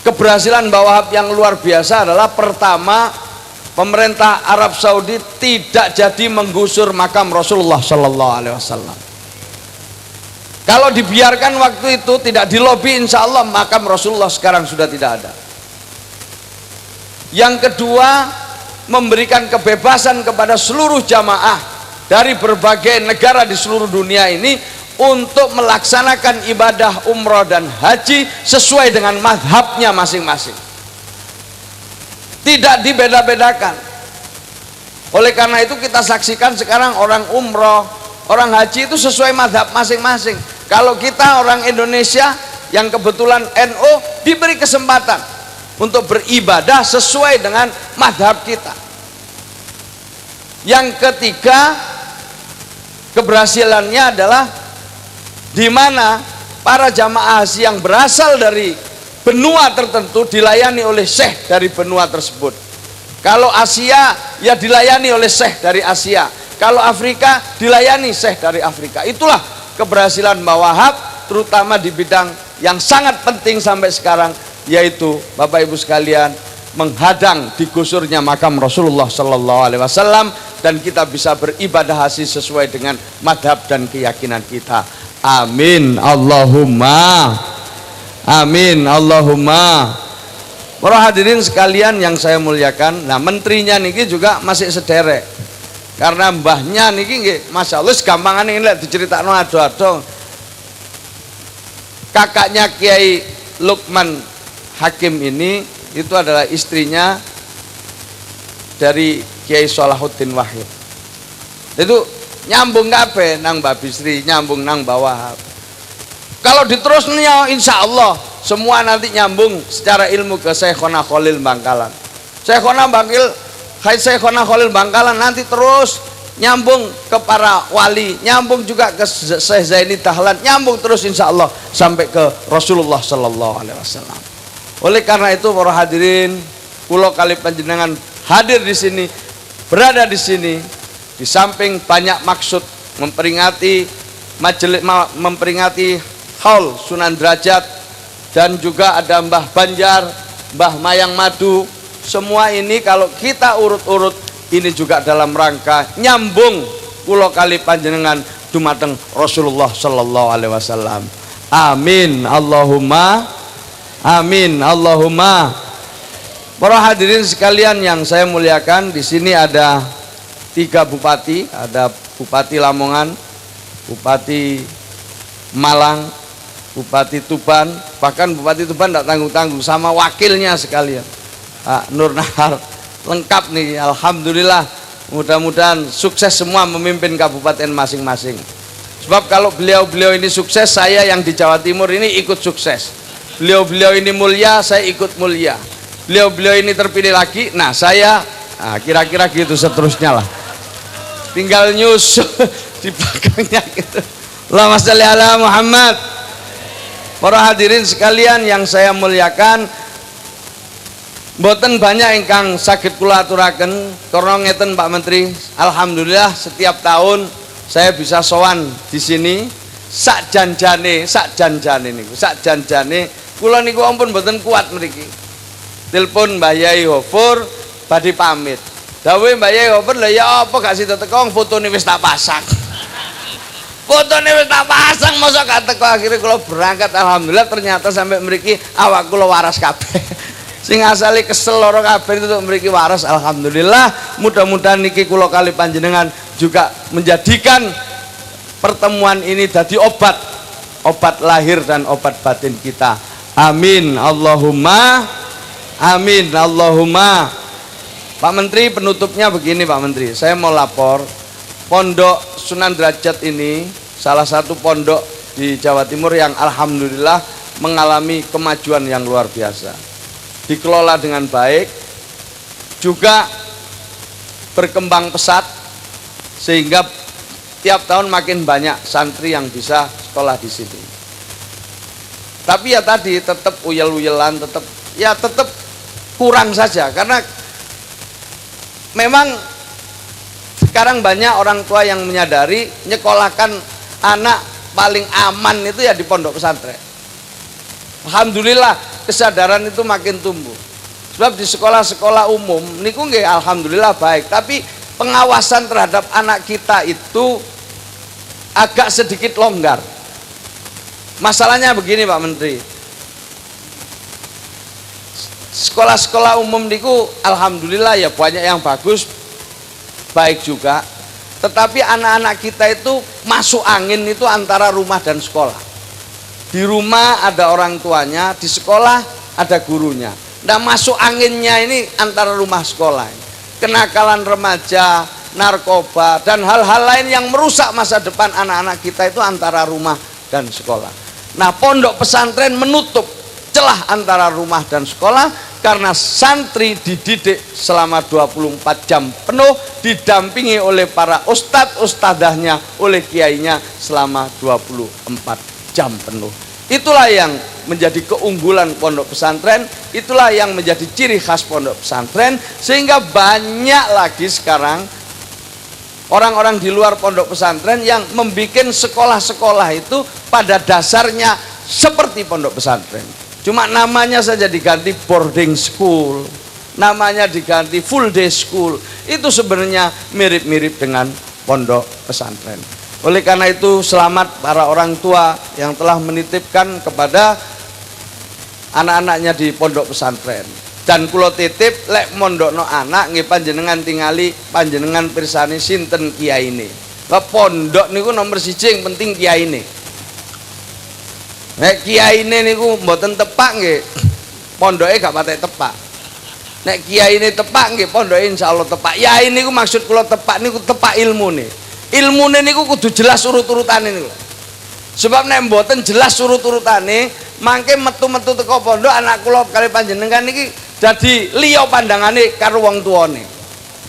Keberhasilan Mbah Wahab yang luar biasa adalah, pertama, pemerintah Arab Saudi tidak jadi menggusur makam Rasulullah Sallallahu Alaihi Wasallam. Kalau dibiarkan waktu itu, tidak dilobi, insya Allah makam Rasulullah sekarang sudah tidak ada. Yang kedua, memberikan kebebasan kepada seluruh jamaah dari berbagai negara di seluruh dunia ini untuk melaksanakan ibadah umroh dan haji sesuai dengan mazhabnya masing-masing, tidak dibeda-bedakan. Oleh karena itu kita saksikan sekarang orang umroh, orang haji itu sesuai mazhab masing-masing. Kalau kita orang Indonesia yang kebetulan NU diberi kesempatan untuk beribadah sesuai dengan mazhab kita. Yang ketiga, keberhasilannya adalah di mana para jamaah haji yang berasal dari benua tertentu dilayani oleh syekh dari benua tersebut. Kalau Asia, ya dilayani oleh syekh dari Asia. Kalau Afrika, dilayani syekh dari Afrika. Itulah keberhasilan Mbah Wahab, terutama di bidang yang sangat penting sampai sekarang, yaitu Bapak Ibu sekalian, menghadang digusurnya makam Rasulullah Sallallahu Alaihi Wasallam, dan kita bisa beribadah haji sesuai dengan madhab dan keyakinan kita. Amin Allahumma, amin Allahumma. Para hadirin sekalian yang saya muliakan, nah menterinya niki juga masih sederek, karena mbahnya niki nggih masya Allah segampangan ini lihat diceritakno ado-ado. Kakaknya Kiai Lukman Hakim ini itu adalah istrinya dari Kiai Salahuddin Wahid. Itu nyambung kabeh nang Mbak Bisri, nyambung nang Mbah Wahab. Kalau diterusnya insya Allah semua nanti nyambung secara ilmu ke Syekhona Khalil Bangkalan. Syekhona Khalil Bangkalan nanti terus nyambung ke para wali, nyambung juga ke Syekh Zaini Dahlan, nyambung terus insya Allah sampai ke Rasulullah Sallallahu Alaihi Wasallam. Oleh karena itu para hadirin, kula kali panjenengan hadir di sini, berada di sini, di samping banyak maksud memperingati memperingati Haul Sunan Derajat, dan juga ada Mbah Banjar, Mbah Mayang Madu. Semua ini kalau kita urut-urut, ini juga dalam rangka nyambung kula kali panjenengan dumateng Rasulullah Sallallahu Alaihi Wasallam. Amin Allahumma amin Allahumma. Para hadirin sekalian yang saya muliakan, di sini ada 3 bupati, ada Bupati Lamongan, Bupati Malang, Bupati Tuban, bahkan Bupati Tuban tidak tanggung-tanggung sama wakilnya sekalian, Pak Nur Nahar. Lengkap nih, alhamdulillah. Mudah-mudahan sukses semua memimpin kabupaten masing-masing. Sebab kalau beliau-beliau ini sukses, saya yang di Jawa Timur ini ikut sukses. Beliau-beliau ini mulia, saya ikut mulia. Beliau-beliau ini terpilih lagi, nah saya kira-kira gitu seterusnya lah. Tinggal nyusul di belakangnya gitu. Allahumma shalli ala Muhammad. Para hadirin sekalian yang saya muliakan, mboten banyak ingkang saged kula aturaken karena ngeten Pak Menteri. Alhamdulillah setiap tahun saya bisa sowan di sini. Sak janjane niku, sak janjane kula niku ampun mboten kuat mriki. Telepon Mbah Yai Hofur badhe pamit. Dawuhe Mbah Yai Hofur, lha ya apa gak sida teko, fotone wis tak pasang. Fotone wis tak pasang, mosok gak teko. Akhirnya kula berangkat, alhamdulillah ternyata sampai mriki awak kula waras kabeh. Sing asale kesel loro kabeh itu mriki waras, alhamdulillah. Mudah-mudahan niki kula kali panjenengan juga menjadikan pertemuan ini jadi obat lahir dan obat batin kita. Amin Allahumma amin Allahumma. Pak Menteri, penutupnya begini Pak Menteri, saya mau lapor, Pondok Sunan Derajat ini salah satu pondok di Jawa Timur yang alhamdulillah mengalami kemajuan yang luar biasa, dikelola dengan baik, juga berkembang pesat, sehingga tiap tahun makin banyak santri yang bisa sekolah di sini. Tapi ya tadi tetap uyel-uyelan, tetap kurang saja, karena memang sekarang banyak orang tua yang menyadari nyekolahkan anak paling aman itu ya di pondok pesantren. Alhamdulillah kesadaran itu makin tumbuh. Sebab di sekolah-sekolah umum niku nggih alhamdulillah baik, tapi pengawasan terhadap anak kita itu agak sedikit longgar. Masalahnya begini Pak Menteri, sekolah-sekolah umum niku alhamdulillah ya banyak yang bagus, baik juga, tetapi anak-anak kita itu masuk angin itu antara rumah dan sekolah. Di rumah ada orang tuanya, di sekolah ada gurunya. Nah masuk anginnya ini antara rumah sekolah, kenakalan remaja, narkoba, dan hal-hal lain yang merusak masa depan anak-anak kita itu antara rumah dan sekolah. Nah pondok pesantren menutup celah antara rumah dan sekolah, karena santri dididik selama 24 jam penuh, didampingi oleh para ustadz-ustadzahnya, oleh kiainya selama 24 jam penuh. Itulah yang menjadi keunggulan pondok pesantren, itulah yang menjadi ciri khas pondok pesantren, sehingga banyak lagi sekarang orang-orang di luar pondok pesantren yang membuat sekolah-sekolah itu pada dasarnya seperti pondok pesantren. Cuma namanya saja diganti boarding school, namanya diganti full day school. Itu sebenarnya mirip-mirip dengan pondok pesantren. Oleh karena itu selamat para orang tua yang telah menitipkan kepada anak-anaknya di pondok pesantren. Dan kula titip lek mondokno anak nggih panjenengan tingali, panjenengan pirsani sinten kiyaine. Pondok niku nomor 1 yang penting kiyaine. Nek kiyaine niku mboten tepak nggih, pondoke gak patek tepak. Nek kiyaine tepak nggih, pondoke insyaallah tepak. Ya ini niku maksud kula tepak niku tepak ilmune. Ilmune niku kudu jelas urut-urutane niku. Sebab nek mboten jelas urut-urutane, mangke metu-metu teko pondok anak kula kali panjenengan niki dadi liya pandangane karo wong tuane.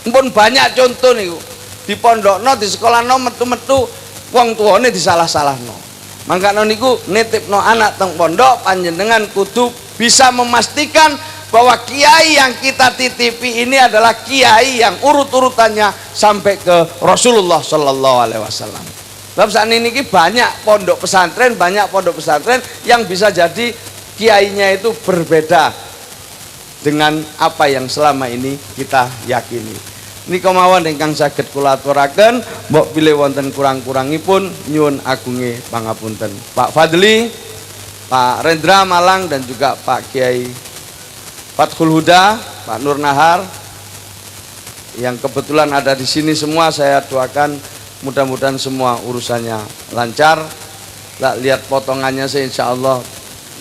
Mpun banyak contoh niku. di pondokno, di sekolahno metu-metu wong tuane disalah-salahno. Mangkane niku nitipno anak teng pondok, panjenengan kudu bisa memastikan bahwa kiai yang kita titipi ini adalah kiai yang urut-urutannya sampai ke Rasulullah Shallallahu Alaihi Wasallam. Sebab saat ini banyak pondok pesantren yang bisa jadi kiainya itu berbeda dengan apa yang selama ini kita yakini. Ini kemauan ingkang saged kula aturaken, mbok pilih wonten kurang-kurangipun nyuwun agunge pangapunten. Pak Fadli, Pak Rendra Malang dan juga Pak Kiai Fathul Huda, Pak Nur Nahar yang kebetulan ada di sini semua, saya doakan mudah-mudahan semua urusannya lancar. Lihat potongannya sih insya Allah,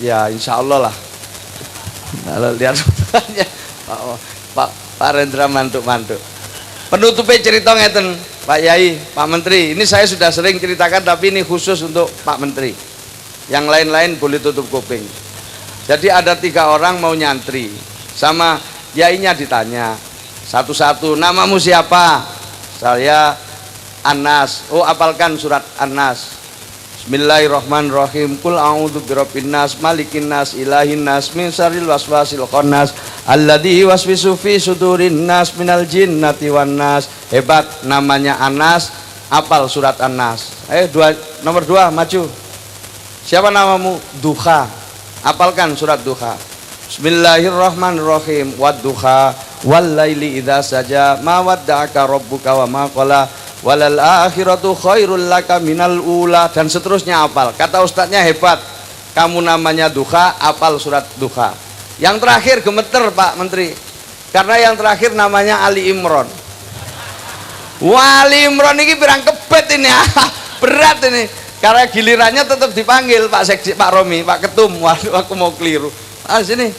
ya insya Allah lah. Kalau lihat potongannya Pak Rendra mantuk-mantuk. Penutupnya cerita ngeten, Pak Yai, Pak Menteri. Ini saya sudah sering ceritakan, tapi ini khusus untuk Pak Menteri. Yang lain-lain boleh tutup kuping. Jadi ada 3 orang mau nyantri, sama yainya ditanya satu-satu, namamu siapa? Saya Anas. Oh, apalkan surat An-Nas. Bismillahirrahmanirrahim. Qul a'udzu birabbin nas, malikin nas, ilahin nas, min syarril waswasil khannas, alladzi yuwaswisu fi sudurin nas minal jinnati wan nas. Hebat, namanya Anas, apal surat An-Nas. Nomor 2 maju. Siapa namamu? Duha. Apalkan surat Duha. Bismillahirrahmanirrahim. Wadduha wal laili idza saja ma wadda'aka rabbuka wa ma qala walal akhiratu khairul laka minal ula, dan seterusnya apal. Kata ustadznya hebat, kamu namanya Duha, apal surat Duha. Yang terakhir gemeter Pak Menteri, karena yang terakhir namanya Ali Imron. Ali Imron ini pirang kebet ini. Berat ini, karena gilirannya tetap dipanggil Pak Sekji, Pak Romi, Pak Ketum. Waduh, aku mau keliru. Sini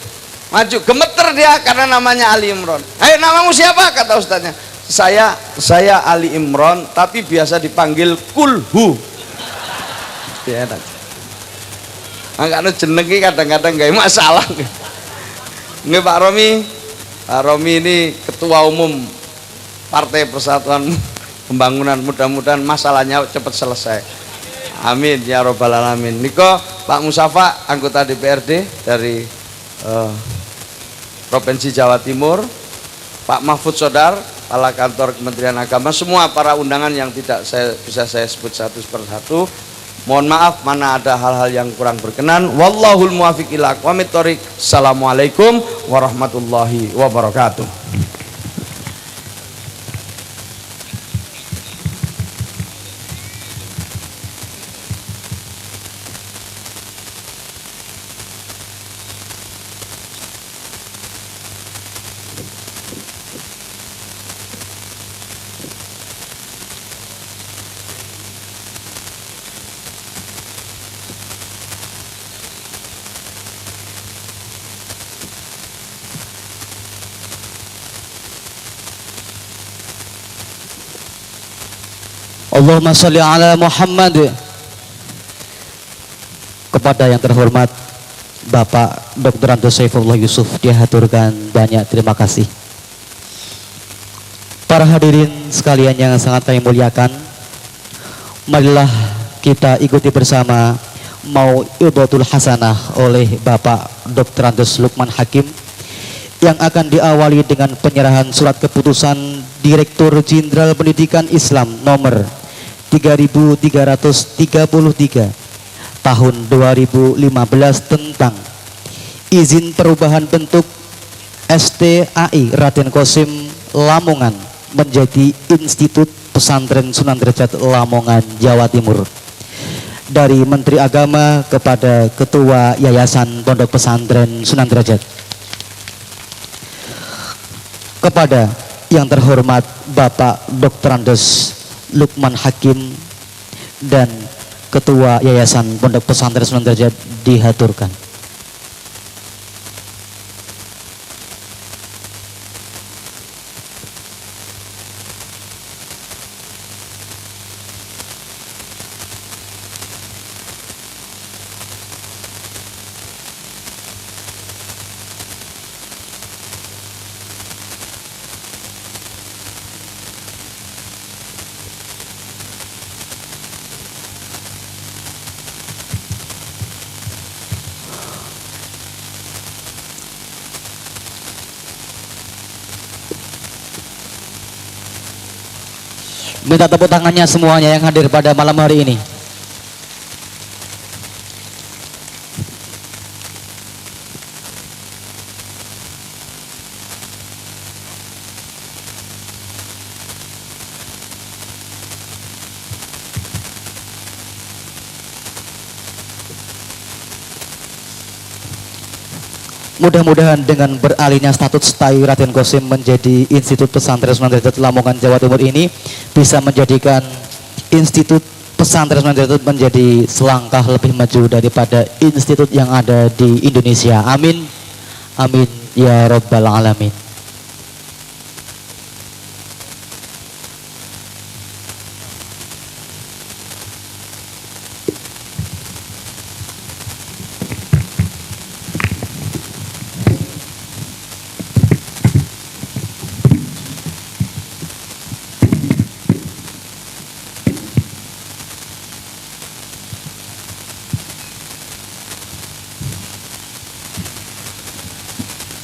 maju, gemeter dia karena namanya Ali Imron. Ayo, namamu siapa? Kata ustadznya, saya Ali Imron, tapi biasa dipanggil Kulhu. Enak. Angkane jenenge kadang-kadang gak masalah. Nggih Pak Romi. Pak Romi ini ketua umum Partai Persatuan Pembangunan, mudah-mudahan masalahnya cepat selesai. Amin ya robbal alamin. Niko Pak Musafa, anggota DPRD dari Provinsi Jawa Timur, Pak Mahfud Sodar, kepala kantor Kementerian Agama, semua para undangan yang tidak bisa saya sebut satu persatu. Mohon maaf mana ada hal-hal yang kurang berkenan. Wallahul muwaffiq ila aqwamit thoriq. Assalamualaikum warahmatullahi wabarakatuh. Allahumma sholli ala Muhammad. Kepada yang terhormat Bapak Dr. Anto Saifullah Yusuf dihaturkan banyak terima kasih. Para hadirin sekalian yang sangat kami muliakan, marilah kita ikuti bersama Mau'idotul Hasanah oleh Bapak Dr. Andes Lukman Hakim yang akan diawali dengan penyerahan surat keputusan Direktur Jenderal Pendidikan Islam nomor 3333 tahun 2015 tentang izin perubahan bentuk STAI Raden Qasim Lamongan menjadi Institut Pesantren Sunan Derajat Lamongan, Jawa Timur. Dari Menteri Agama kepada Ketua Yayasan Pondok Pesantren Sunan Derajat. Kepada yang terhormat Bapak Dr. Andes Lukman Hakim dan Ketua Yayasan Pondok Pesantren Sunan Derajat dihaturkan. Minta tepuk tangannya semuanya yang hadir pada malam hari ini. Mudah-mudahan dengan beralihnya status STAI Raden Qasim menjadi Institut Pesantren Sunan Derajat Lamongan Jawa Timur ini bisa menjadikan Institut Pesantren Sunan Derajat menjadi selangkah lebih maju daripada institut yang ada di Indonesia. Amin. Amin ya rabbal alamin.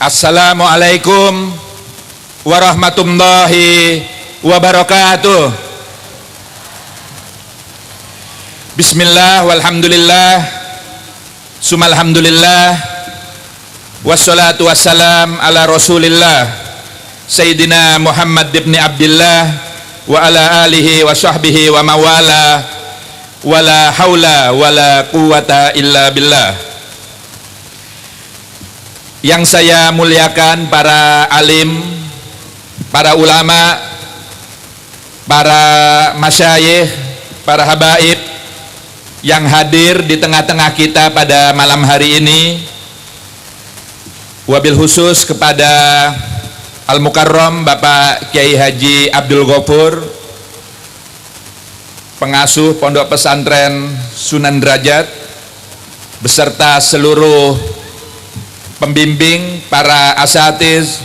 Assalamualaikum warahmatullahi wabarakatuh. Bismillah walhamdulillah sumalhamdulillah wassalatu wassalam ala rasulillah Sayyidina Muhammad ibn Abdillah wa ala alihi wa sahbihi wa mawala wala haula wala quwata illa billah. Yang saya muliakan para alim, para ulama, para masyayikh, para habaib yang hadir di tengah-tengah kita pada malam hari ini. Wabil khusus kepada Al-Mukarram Bapak Kiai Haji Abdul Ghafur, pengasuh Pondok Pesantren Sunan Derajat, beserta seluruh pembimbing, para asatiz,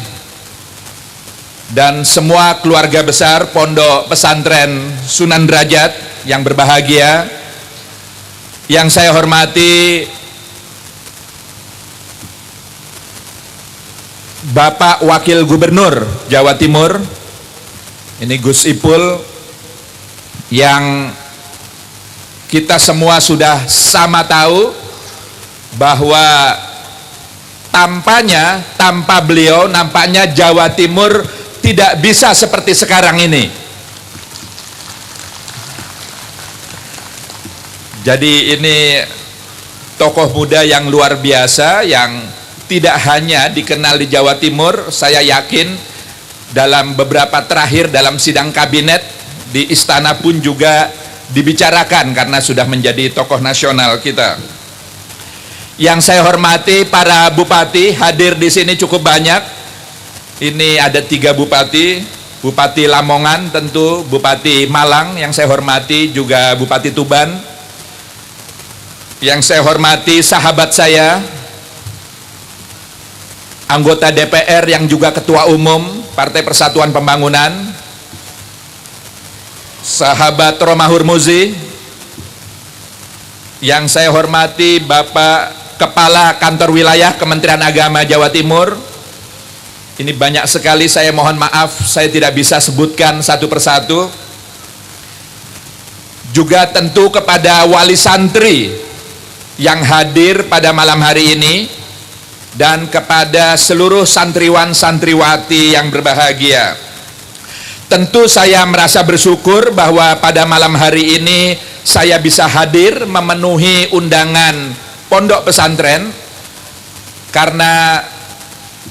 dan semua keluarga besar Pondok Pesantren Sunan Derajat yang berbahagia. Yang saya hormati Bapak Wakil Gubernur Jawa Timur, ini Gus Ipul, yang kita semua sudah sama tahu bahwa tanpa beliau nampaknya Jawa Timur tidak bisa seperti sekarang ini. Jadi ini tokoh muda yang luar biasa yang tidak hanya dikenal di Jawa Timur. Saya yakin dalam beberapa terakhir dalam sidang kabinet di istana pun juga dibicarakan karena sudah menjadi tokoh nasional kita. Yang saya hormati para bupati hadir di sini cukup banyak. Ini ada 3 bupati, Bupati Lamongan tentu, Bupati Malang yang saya hormati, juga Bupati Tuban. Yang saya hormati sahabat saya, anggota DPR yang juga Ketua Umum Partai Persatuan Pembangunan, sahabat Romahur Muzi. Yang saya hormati Bapak Kepala Kantor Wilayah Kementerian Agama Jawa Timur. Ini banyak sekali, saya mohon maaf saya tidak bisa sebutkan satu persatu. Juga tentu kepada wali santri yang hadir pada malam hari ini, dan kepada seluruh santriwan santriwati yang berbahagia. Tentu saya merasa bersyukur bahwa pada malam hari ini saya bisa hadir memenuhi undangan pondok pesantren, karena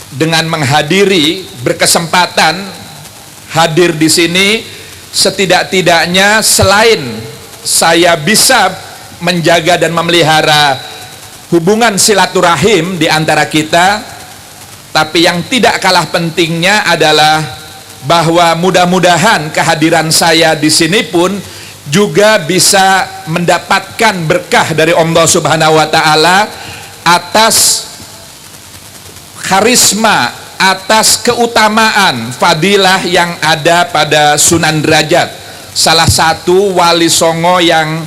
dengan menghadiri, berkesempatan hadir di sini, setidak-tidaknya selain saya bisa menjaga dan memelihara hubungan silaturahim di antara kita, tapi yang tidak kalah pentingnya adalah bahwa mudah-mudahan kehadiran saya di sini pun juga bisa mendapatkan berkah dari Allah Subhanahu wa taala atas karisma, atas keutamaan fadilah yang ada pada Sunan Derajat, salah satu wali songo yang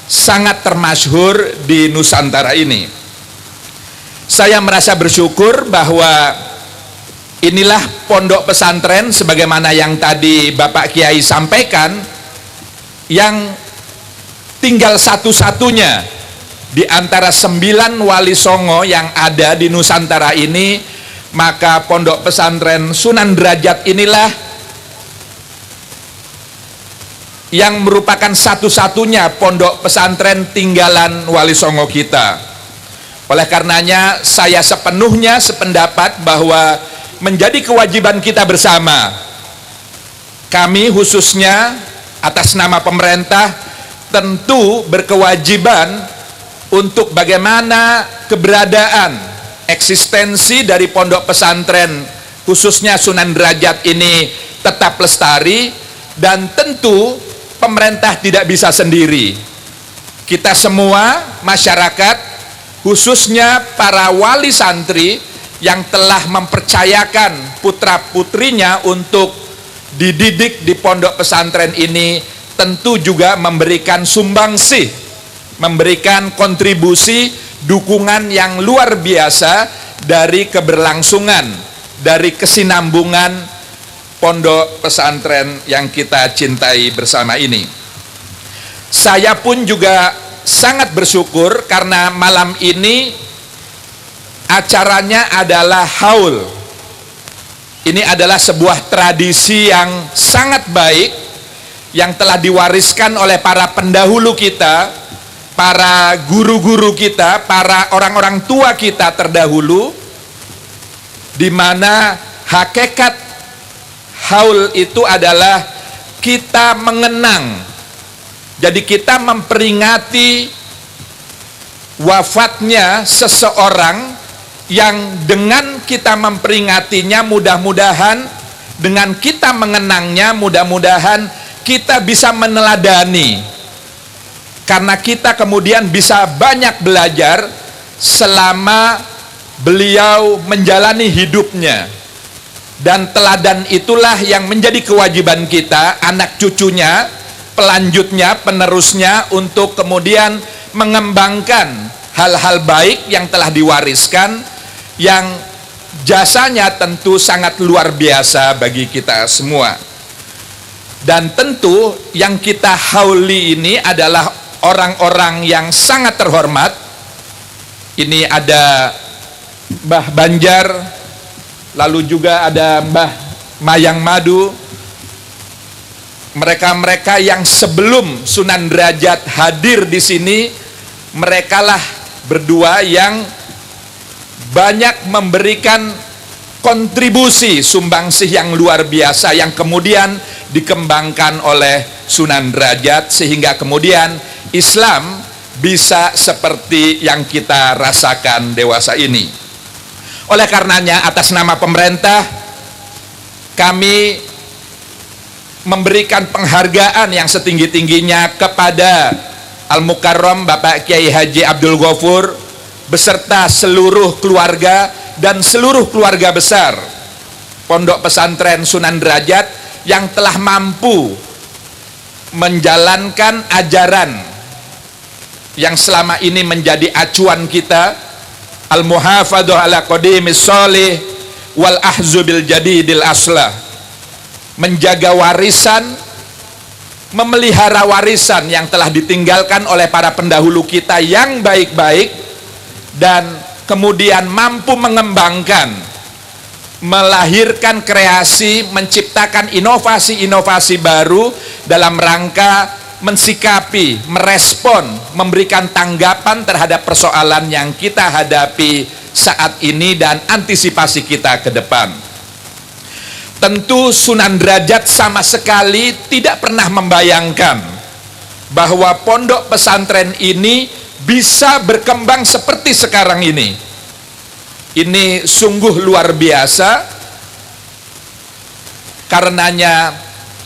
sangat termasyhur di Nusantara ini. Saya merasa bersyukur bahwa inilah pondok pesantren sebagaimana yang tadi Bapak Kiai sampaikan, yang tinggal satu-satunya di antara 9 wali songo yang ada di Nusantara ini, maka Pondok Pesantren Sunan Derajat inilah yang merupakan satu-satunya pondok pesantren tinggalan wali songo kita. Oleh karenanya saya sepenuhnya sependapat bahwa menjadi kewajiban kita bersama, kami khususnya atas nama pemerintah tentu berkewajiban untuk bagaimana keberadaan eksistensi dari pondok pesantren khususnya Sunan Derajat ini tetap lestari, dan tentu pemerintah tidak bisa sendiri. Kita semua masyarakat, khususnya para wali santri yang telah mempercayakan putra-putrinya untuk dididik di pondok pesantren ini, tentu juga memberikan sumbangsih, memberikan kontribusi dukungan yang luar biasa dari keberlangsungan, dari kesinambungan pondok pesantren yang kita cintai bersama ini. Saya pun juga sangat bersyukur karena malam ini acaranya adalah haul. Ini adalah sebuah tradisi yang sangat baik yang telah diwariskan oleh para pendahulu kita, para guru-guru kita, para orang-orang tua kita terdahulu, di mana hakikat haul itu adalah kita mengenang. Jadi kita memperingati wafatnya seseorang yang dengan kita memperingatinya, mudah-mudahan dengan kita mengenangnya, mudah-mudahan kita bisa meneladani, karena kita kemudian bisa banyak belajar selama beliau menjalani hidupnya. Dan teladan itulah yang menjadi kewajiban kita, anak cucunya, pelanjutnya, penerusnya, untuk kemudian mengembangkan hal-hal baik yang telah diwariskan, yang jasanya tentu sangat luar biasa bagi kita semua. Dan tentu yang kita hauli ini adalah orang-orang yang sangat terhormat. Ini ada Mbah Banjar, lalu juga ada Mbah Mayang Madu. Mereka-mereka yang sebelum Sunan Derajat hadir di sini, merekalah berdua yang banyak memberikan kontribusi sumbangsih yang luar biasa yang kemudian dikembangkan oleh Sunan Derajat, sehingga kemudian Islam bisa seperti yang kita rasakan dewasa ini. Oleh karenanya atas nama pemerintah kami memberikan penghargaan yang setinggi-tingginya kepada Al-Mukarram Bapak Kiai Haji Abdul Ghafur beserta seluruh keluarga dan seluruh keluarga besar Pondok Pesantren Sunan Derajat yang telah mampu menjalankan ajaran yang selama ini menjadi acuan kita, al-muhafadhah ala qadimis sholih wal ahzubil jadidil aslah, menjaga warisan, memelihara warisan yang telah ditinggalkan oleh para pendahulu kita yang baik-baik, dan kemudian mampu mengembangkan, melahirkan kreasi, menciptakan inovasi-inovasi baru dalam rangka mensikapi, merespon, memberikan tanggapan terhadap persoalan yang kita hadapi saat ini dan antisipasi kita ke depan. Tentu Sunan Derajat sama sekali tidak pernah membayangkan bahwa pondok pesantren ini bisa berkembang seperti sekarang ini. Ini sungguh luar biasa, karenanya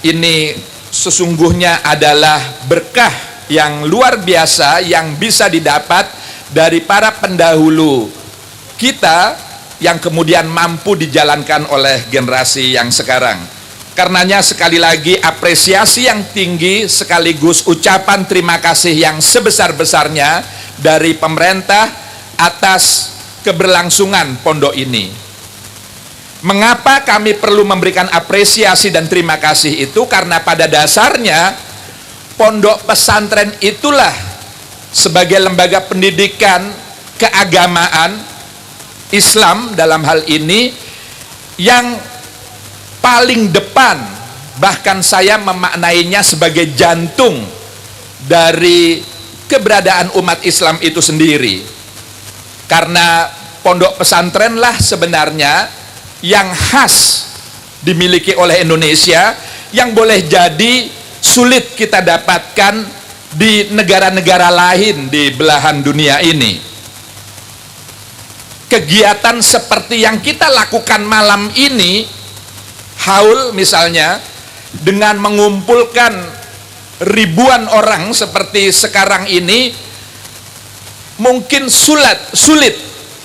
ini sesungguhnya adalah berkah yang luar biasa yang bisa didapat dari para pendahulu kita yang kemudian mampu dijalankan oleh generasi yang sekarang. Karenanya sekali lagi apresiasi yang tinggi sekaligus ucapan terima kasih yang sebesar-besarnya dari pemerintah atas keberlangsungan pondok ini. Mengapa kami perlu memberikan apresiasi dan terima kasih itu? Karena pada dasarnya pondok pesantren itulah sebagai lembaga pendidikan keagamaan Islam dalam hal ini yang paling depan, bahkan saya memaknainya sebagai jantung dari keberadaan umat Islam itu sendiri. Karena pondok pesantrenlah sebenarnya yang khas dimiliki oleh Indonesia, yang boleh jadi sulit kita dapatkan di negara-negara lain di belahan dunia ini. Kegiatan seperti yang kita lakukan malam ini, haul misalnya, dengan mengumpulkan ribuan orang seperti sekarang ini, mungkin sulit,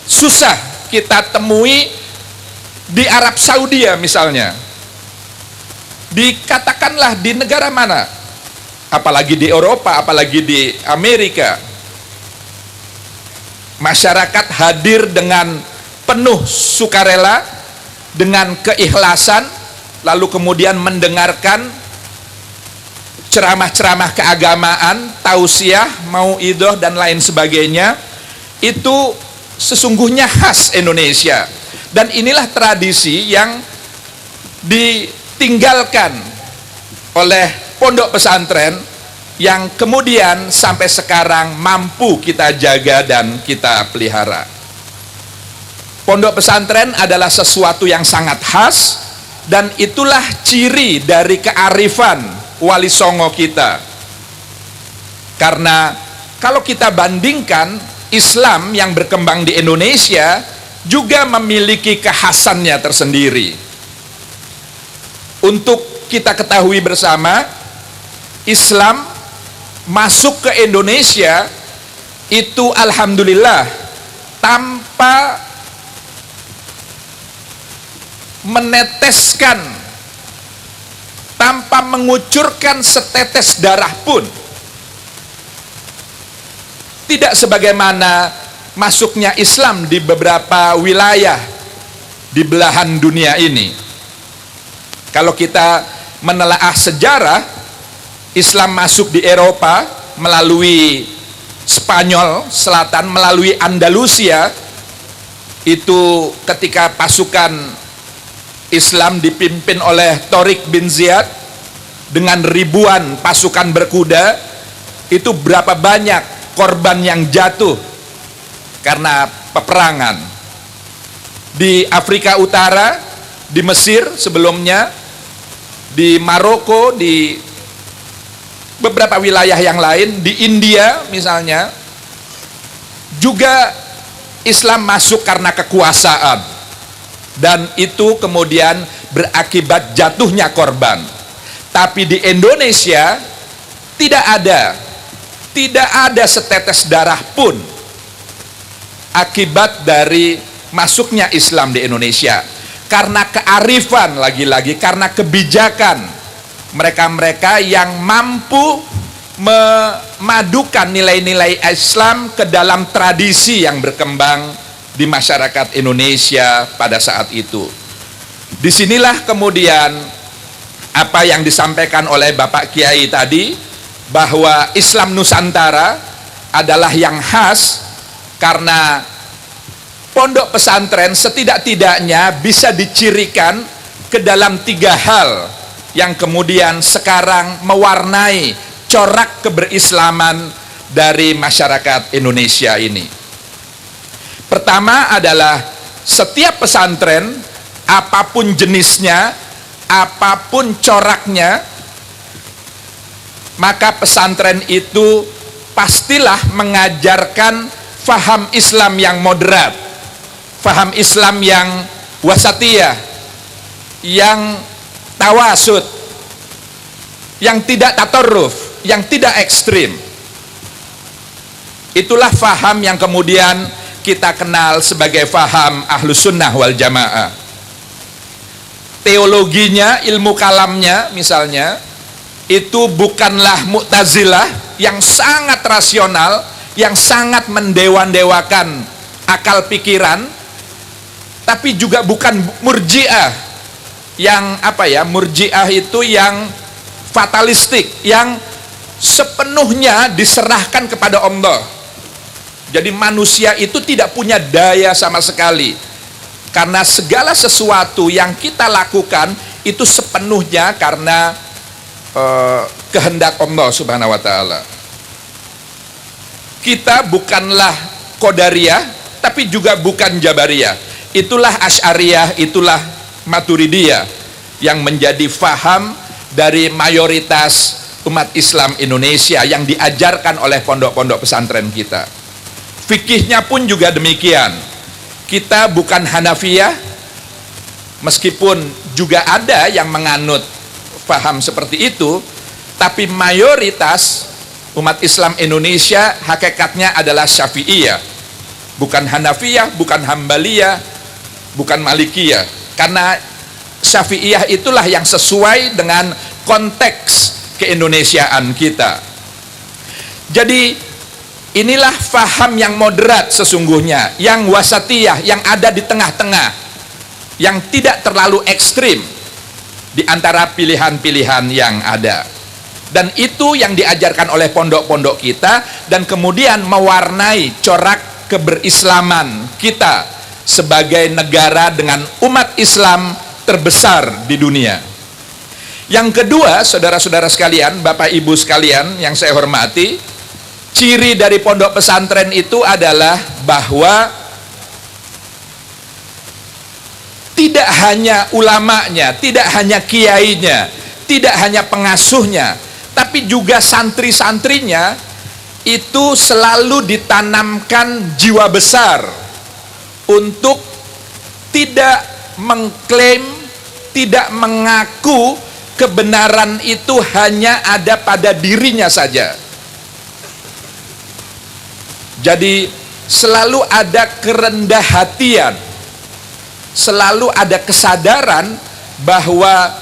susah kita temui di Arab Saudi misalnya. Dikatakanlah di negara mana, apalagi di Eropa, apalagi di Amerika, masyarakat hadir dengan penuh sukarela, dengan keikhlasan, lalu kemudian mendengarkan ceramah-ceramah keagamaan, tausiah, mauidhah dan lain sebagainya. Itu sesungguhnya khas Indonesia, dan inilah tradisi yang ditinggalkan oleh pondok pesantren yang kemudian sampai sekarang mampu kita jaga dan kita pelihara. Pondok pesantren adalah sesuatu yang sangat khas, dan itulah ciri dari kearifan Wali Songo kita. Karena kalau kita bandingkan, Islam yang berkembang di Indonesia juga memiliki kekhasannya tersendiri. Untuk kita ketahui bersama, Islam masuk ke Indonesia itu alhamdulillah tanpa meneteskan, tanpa mengucurkan setetes darah pun. Tidak sebagaimana masuknya Islam di beberapa wilayah di belahan dunia ini. Kalau kita menelaah sejarah, Islam masuk di Eropa melalui Spanyol Selatan, melalui Andalusia. Itu ketika pasukan Islam dipimpin oleh Tariq bin Ziyad dengan ribuan pasukan berkuda, itu berapa banyak korban yang jatuh karena peperangan. Di Afrika Utara, di Mesir sebelumnya, di Maroko, di beberapa wilayah yang lain, di India misalnya, juga Islam masuk karena kekuasaan, dan itu kemudian berakibat jatuhnya korban. Tapi di Indonesia tidak ada setetes darah pun akibat dari masuknya Islam di Indonesia, karena kearifan, lagi-lagi karena kebijakan mereka-mereka yang mampu memadukan nilai-nilai Islam ke dalam tradisi yang berkembang di masyarakat Indonesia pada saat itu. Disinilah kemudian apa yang disampaikan oleh Bapak Kiai tadi, bahwa Islam Nusantara adalah yang khas karena pondok pesantren setidak-tidaknya bisa dicirikan ke dalam 3 hal yang kemudian sekarang mewarnai corak keberislaman dari masyarakat Indonesia ini. Pertama adalah setiap pesantren, apapun jenisnya, apapun coraknya, maka pesantren itu pastilah mengajarkan faham Islam yang moderat, faham Islam yang wasatiyah, yang tawasud, yang tidak tatarruf, yang tidak ekstrim. Itulah faham yang kemudian kita kenal sebagai faham Ahlus Sunnah wal Jamaah. Teologinya, ilmu kalamnya misalnya, itu bukanlah Mu'tazilah yang sangat rasional, yang sangat mendewa-dewakan akal pikiran, tapi juga bukan Murji'ah yang Murji'ah itu yang fatalistik, yang sepenuhnya diserahkan kepada Allah. Jadi manusia itu tidak punya daya sama sekali, karena segala sesuatu yang kita lakukan itu sepenuhnya karena kehendak Allah Subhanahu wa Ta'ala. Kita bukanlah Qadariyah, tapi juga bukan Jabariyah. Itulah Asy'ariyah, itulah Maturidiyah yang menjadi faham dari mayoritas umat Islam Indonesia yang diajarkan oleh pondok-pondok pesantren kita. Fikihnya pun juga demikian. Kita bukan Hanafiyah, meskipun juga ada yang menganut faham seperti itu, tapi mayoritas umat Islam Indonesia hakikatnya adalah Syafi'iyah, bukan Hanafiyah, bukan Hambaliyah, bukan Malikiyah. Karena Syafi'iyah itulah yang sesuai dengan konteks keindonesiaan kita. Jadi inilah faham yang moderat sesungguhnya, yang wasatiyah, yang ada di tengah-tengah, yang tidak terlalu ekstrim di antara pilihan-pilihan yang ada. Dan itu yang diajarkan oleh pondok-pondok kita, dan kemudian mewarnai corak keberislaman kita sebagai negara dengan umat Islam terbesar di dunia. Yang kedua, saudara-saudara sekalian, Bapak Ibu sekalian yang saya hormati, ciri dari pondok pesantren itu adalah bahwa tidak hanya ulamanya, tidak hanya kiainya, tidak hanya pengasuhnya, tapi juga santri-santrinya itu selalu ditanamkan jiwa besar untuk tidak mengklaim, tidak mengaku kebenaran itu hanya ada pada dirinya saja. Jadi selalu ada kerendah hatian, selalu ada kesadaran bahwa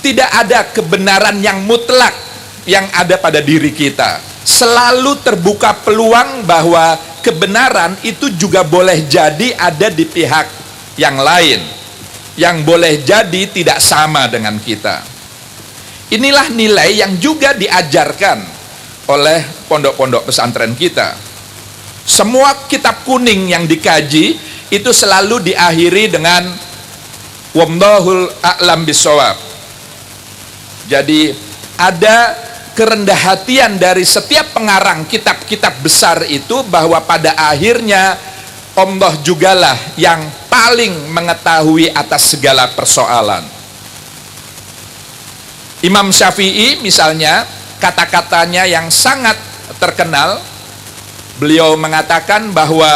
tidak ada kebenaran yang mutlak yang ada pada diri kita. Selalu terbuka peluang bahwa kebenaran itu juga boleh jadi ada di pihak yang lain, yang boleh jadi tidak sama dengan kita. Inilah nilai yang juga diajarkan oleh pondok-pondok pesantren kita. Semua kitab kuning yang dikaji itu selalu diakhiri dengan wallahul a'lam bissawab. Jadi ada kerendah hatian dari setiap pengarang kitab-kitab besar itu, bahwa pada akhirnya Allah jugalah yang paling mengetahui atas segala persoalan. Imam Syafi'i misalnya, kata-katanya yang sangat terkenal, beliau mengatakan bahwa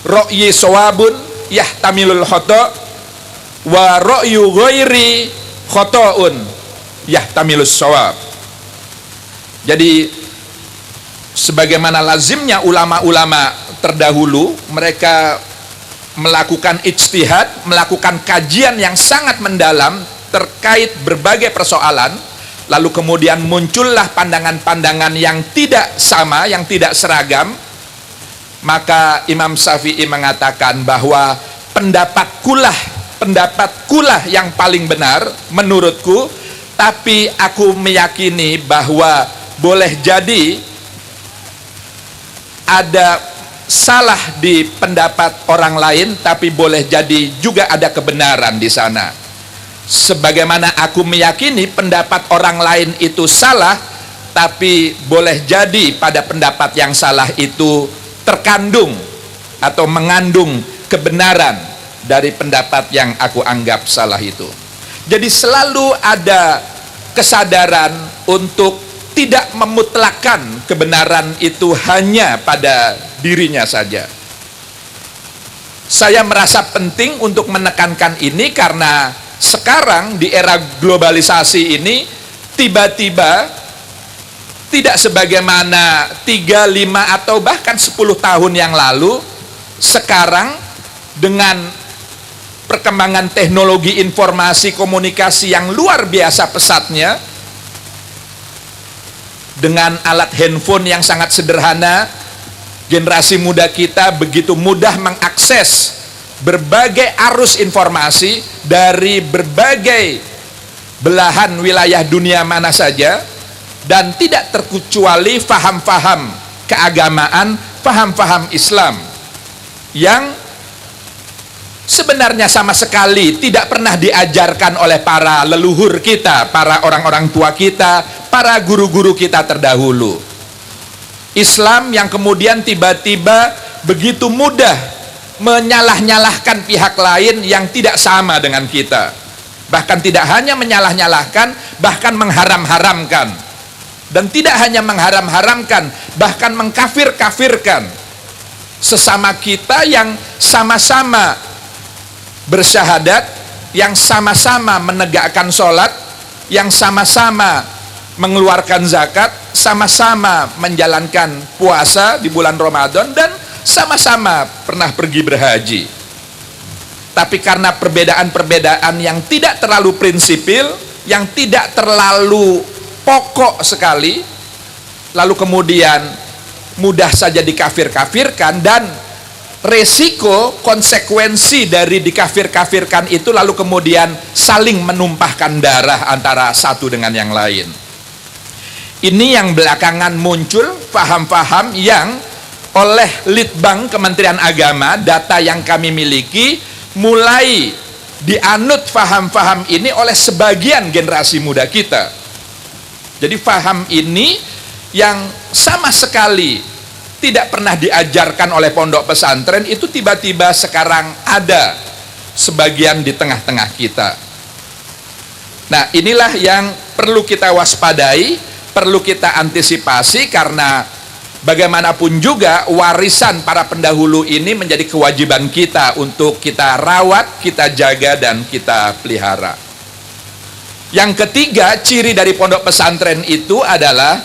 ra'yi shawabun yahtamilul khata' wa ra'yu ghairi khata'un yahtamilus shawab. Jadi sebagaimana lazimnya ulama-ulama terdahulu, mereka melakukan ijtihad, melakukan kajian yang sangat mendalam terkait berbagai persoalan, lalu kemudian muncullah pandangan-pandangan yang tidak sama, yang tidak seragam. Maka Imam Syafi'i mengatakan bahwa pendapatkulah yang paling benar menurutku, tapi aku meyakini bahwa boleh jadi ada salah di pendapat orang lain, tapi boleh jadi juga ada kebenaran di sana. Sebagaimana aku meyakini pendapat orang lain itu salah, tapi boleh jadi pada pendapat yang salah itu terkandung atau mengandung kebenaran dari pendapat yang aku anggap salah itu. Jadi selalu ada kesadaran untuk tidak memutlakkan kebenaran itu hanya pada dirinya saja. Saya merasa penting untuk menekankan ini karena sekarang di era globalisasi ini tiba-tiba tidak sebagaimana 3, 5 atau bahkan 10 tahun yang lalu. Sekarang dengan perkembangan teknologi informasi komunikasi yang luar biasa pesatnya, dengan alat handphone yang sangat sederhana, generasi muda kita begitu mudah mengakses berbagai arus informasi dari berbagai belahan wilayah dunia mana saja, dan tidak terkecuali faham-faham keagamaan, faham-faham Islam yang sebenarnya sama sekali tidak pernah diajarkan oleh para leluhur kita, para orang-orang tua kita, para guru-guru kita terdahulu. Islam yang kemudian tiba-tiba begitu mudah menyalah-nyalahkan pihak lain yang tidak sama dengan kita. Bahkan tidak hanya menyalah-nyalahkan, bahkan mengharam-haramkan. Dan tidak hanya mengharam-haramkan, bahkan mengkafir-kafirkan sesama kita yang sama-sama bersyahadat, yang sama-sama menegakkan sholat, yang sama-sama mengeluarkan zakat, sama-sama menjalankan puasa di bulan Ramadan, dan sama-sama pernah pergi berhaji. Tapi karena perbedaan-perbedaan yang tidak terlalu prinsipil, yang tidak terlalu pokok sekali, lalu kemudian mudah saja dikafir-kafirkan, dan resiko konsekuensi dari dikafir-kafirkan itu lalu kemudian saling menumpahkan darah antara satu dengan yang lain. Ini yang belakangan muncul paham-paham yang oleh Litbang Kementerian Agama, data yang kami miliki, mulai dianut paham-paham ini oleh sebagian generasi muda kita. Jadi paham ini yang sama sekali tidak pernah diajarkan oleh pondok pesantren itu tiba-tiba sekarang ada sebagian di tengah-tengah kita. Nah, inilah yang perlu kita waspadai, perlu kita antisipasi, karena bagaimanapun juga warisan para pendahulu ini menjadi kewajiban kita untuk kita rawat, kita jaga, dan kita pelihara. Yang ketiga, ciri dari pondok pesantren itu adalah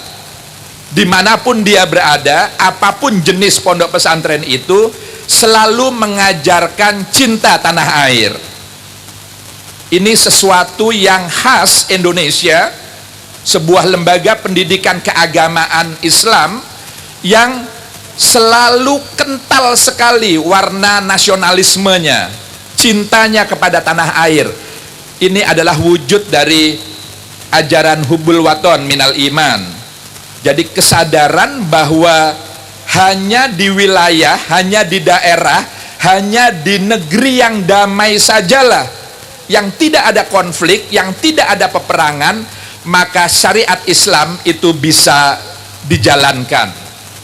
dimanapun dia berada, apapun jenis pondok pesantren itu, selalu mengajarkan cinta tanah air. Ini sesuatu yang khas Indonesia, sebuah lembaga pendidikan keagamaan Islam yang selalu kental sekali warna nasionalismenya, cintanya kepada tanah air. Ini adalah wujud dari ajaran hubbul waton minal iman. Jadi kesadaran bahwa hanya di wilayah, hanya di daerah, hanya di negeri yang damai sajalah, yang tidak ada konflik, yang tidak ada peperangan, maka syariat Islam itu bisa dijalankan,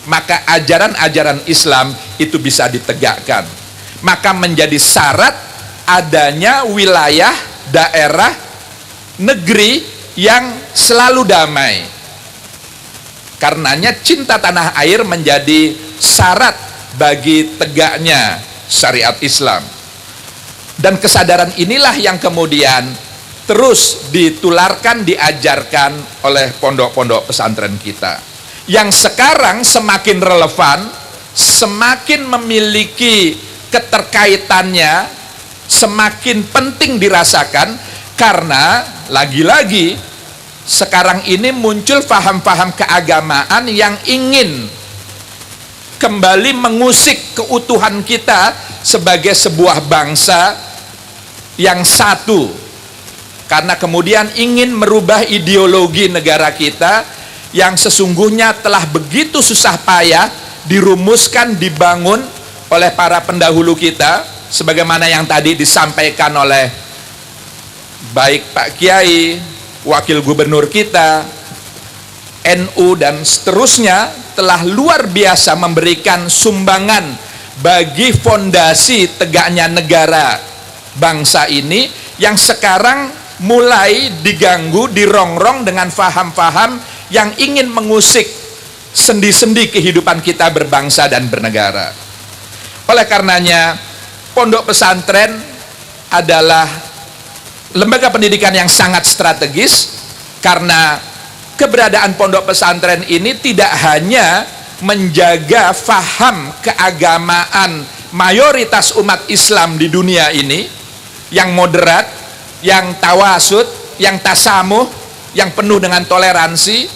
maka ajaran-ajaran Islam itu bisa ditegakkan. Maka menjadi syarat adanya wilayah, daerah, negeri yang selalu damai. Karenanya cinta tanah air menjadi syarat bagi tegaknya syariat Islam. Dan kesadaran inilah yang kemudian terus ditularkan, diajarkan oleh pondok-pondok pesantren kita, yang sekarang semakin relevan, semakin memiliki keterkaitannya, semakin penting dirasakan, karena lagi-lagi sekarang ini muncul paham-paham keagamaan yang ingin kembali mengusik keutuhan kita sebagai sebuah bangsa yang satu, karena kemudian ingin merubah ideologi negara kita yang sesungguhnya telah begitu susah payah dirumuskan, dibangun oleh para pendahulu kita, sebagaimana yang tadi disampaikan oleh baik Pak Kiai, Wakil Gubernur kita, NU, dan seterusnya, telah luar biasa memberikan sumbangan bagi fondasi tegaknya negara bangsa ini, yang sekarang mulai diganggu, dirongrong dengan faham-faham yang ingin mengusik sendi-sendi kehidupan kita berbangsa dan bernegara. Oleh karenanya, pondok pesantren adalah lembaga pendidikan yang sangat strategis, karena keberadaan pondok pesantren ini tidak hanya menjaga faham keagamaan mayoritas umat Islam di dunia ini, yang moderat, yang tawasud, yang tasamuh, yang penuh dengan toleransi,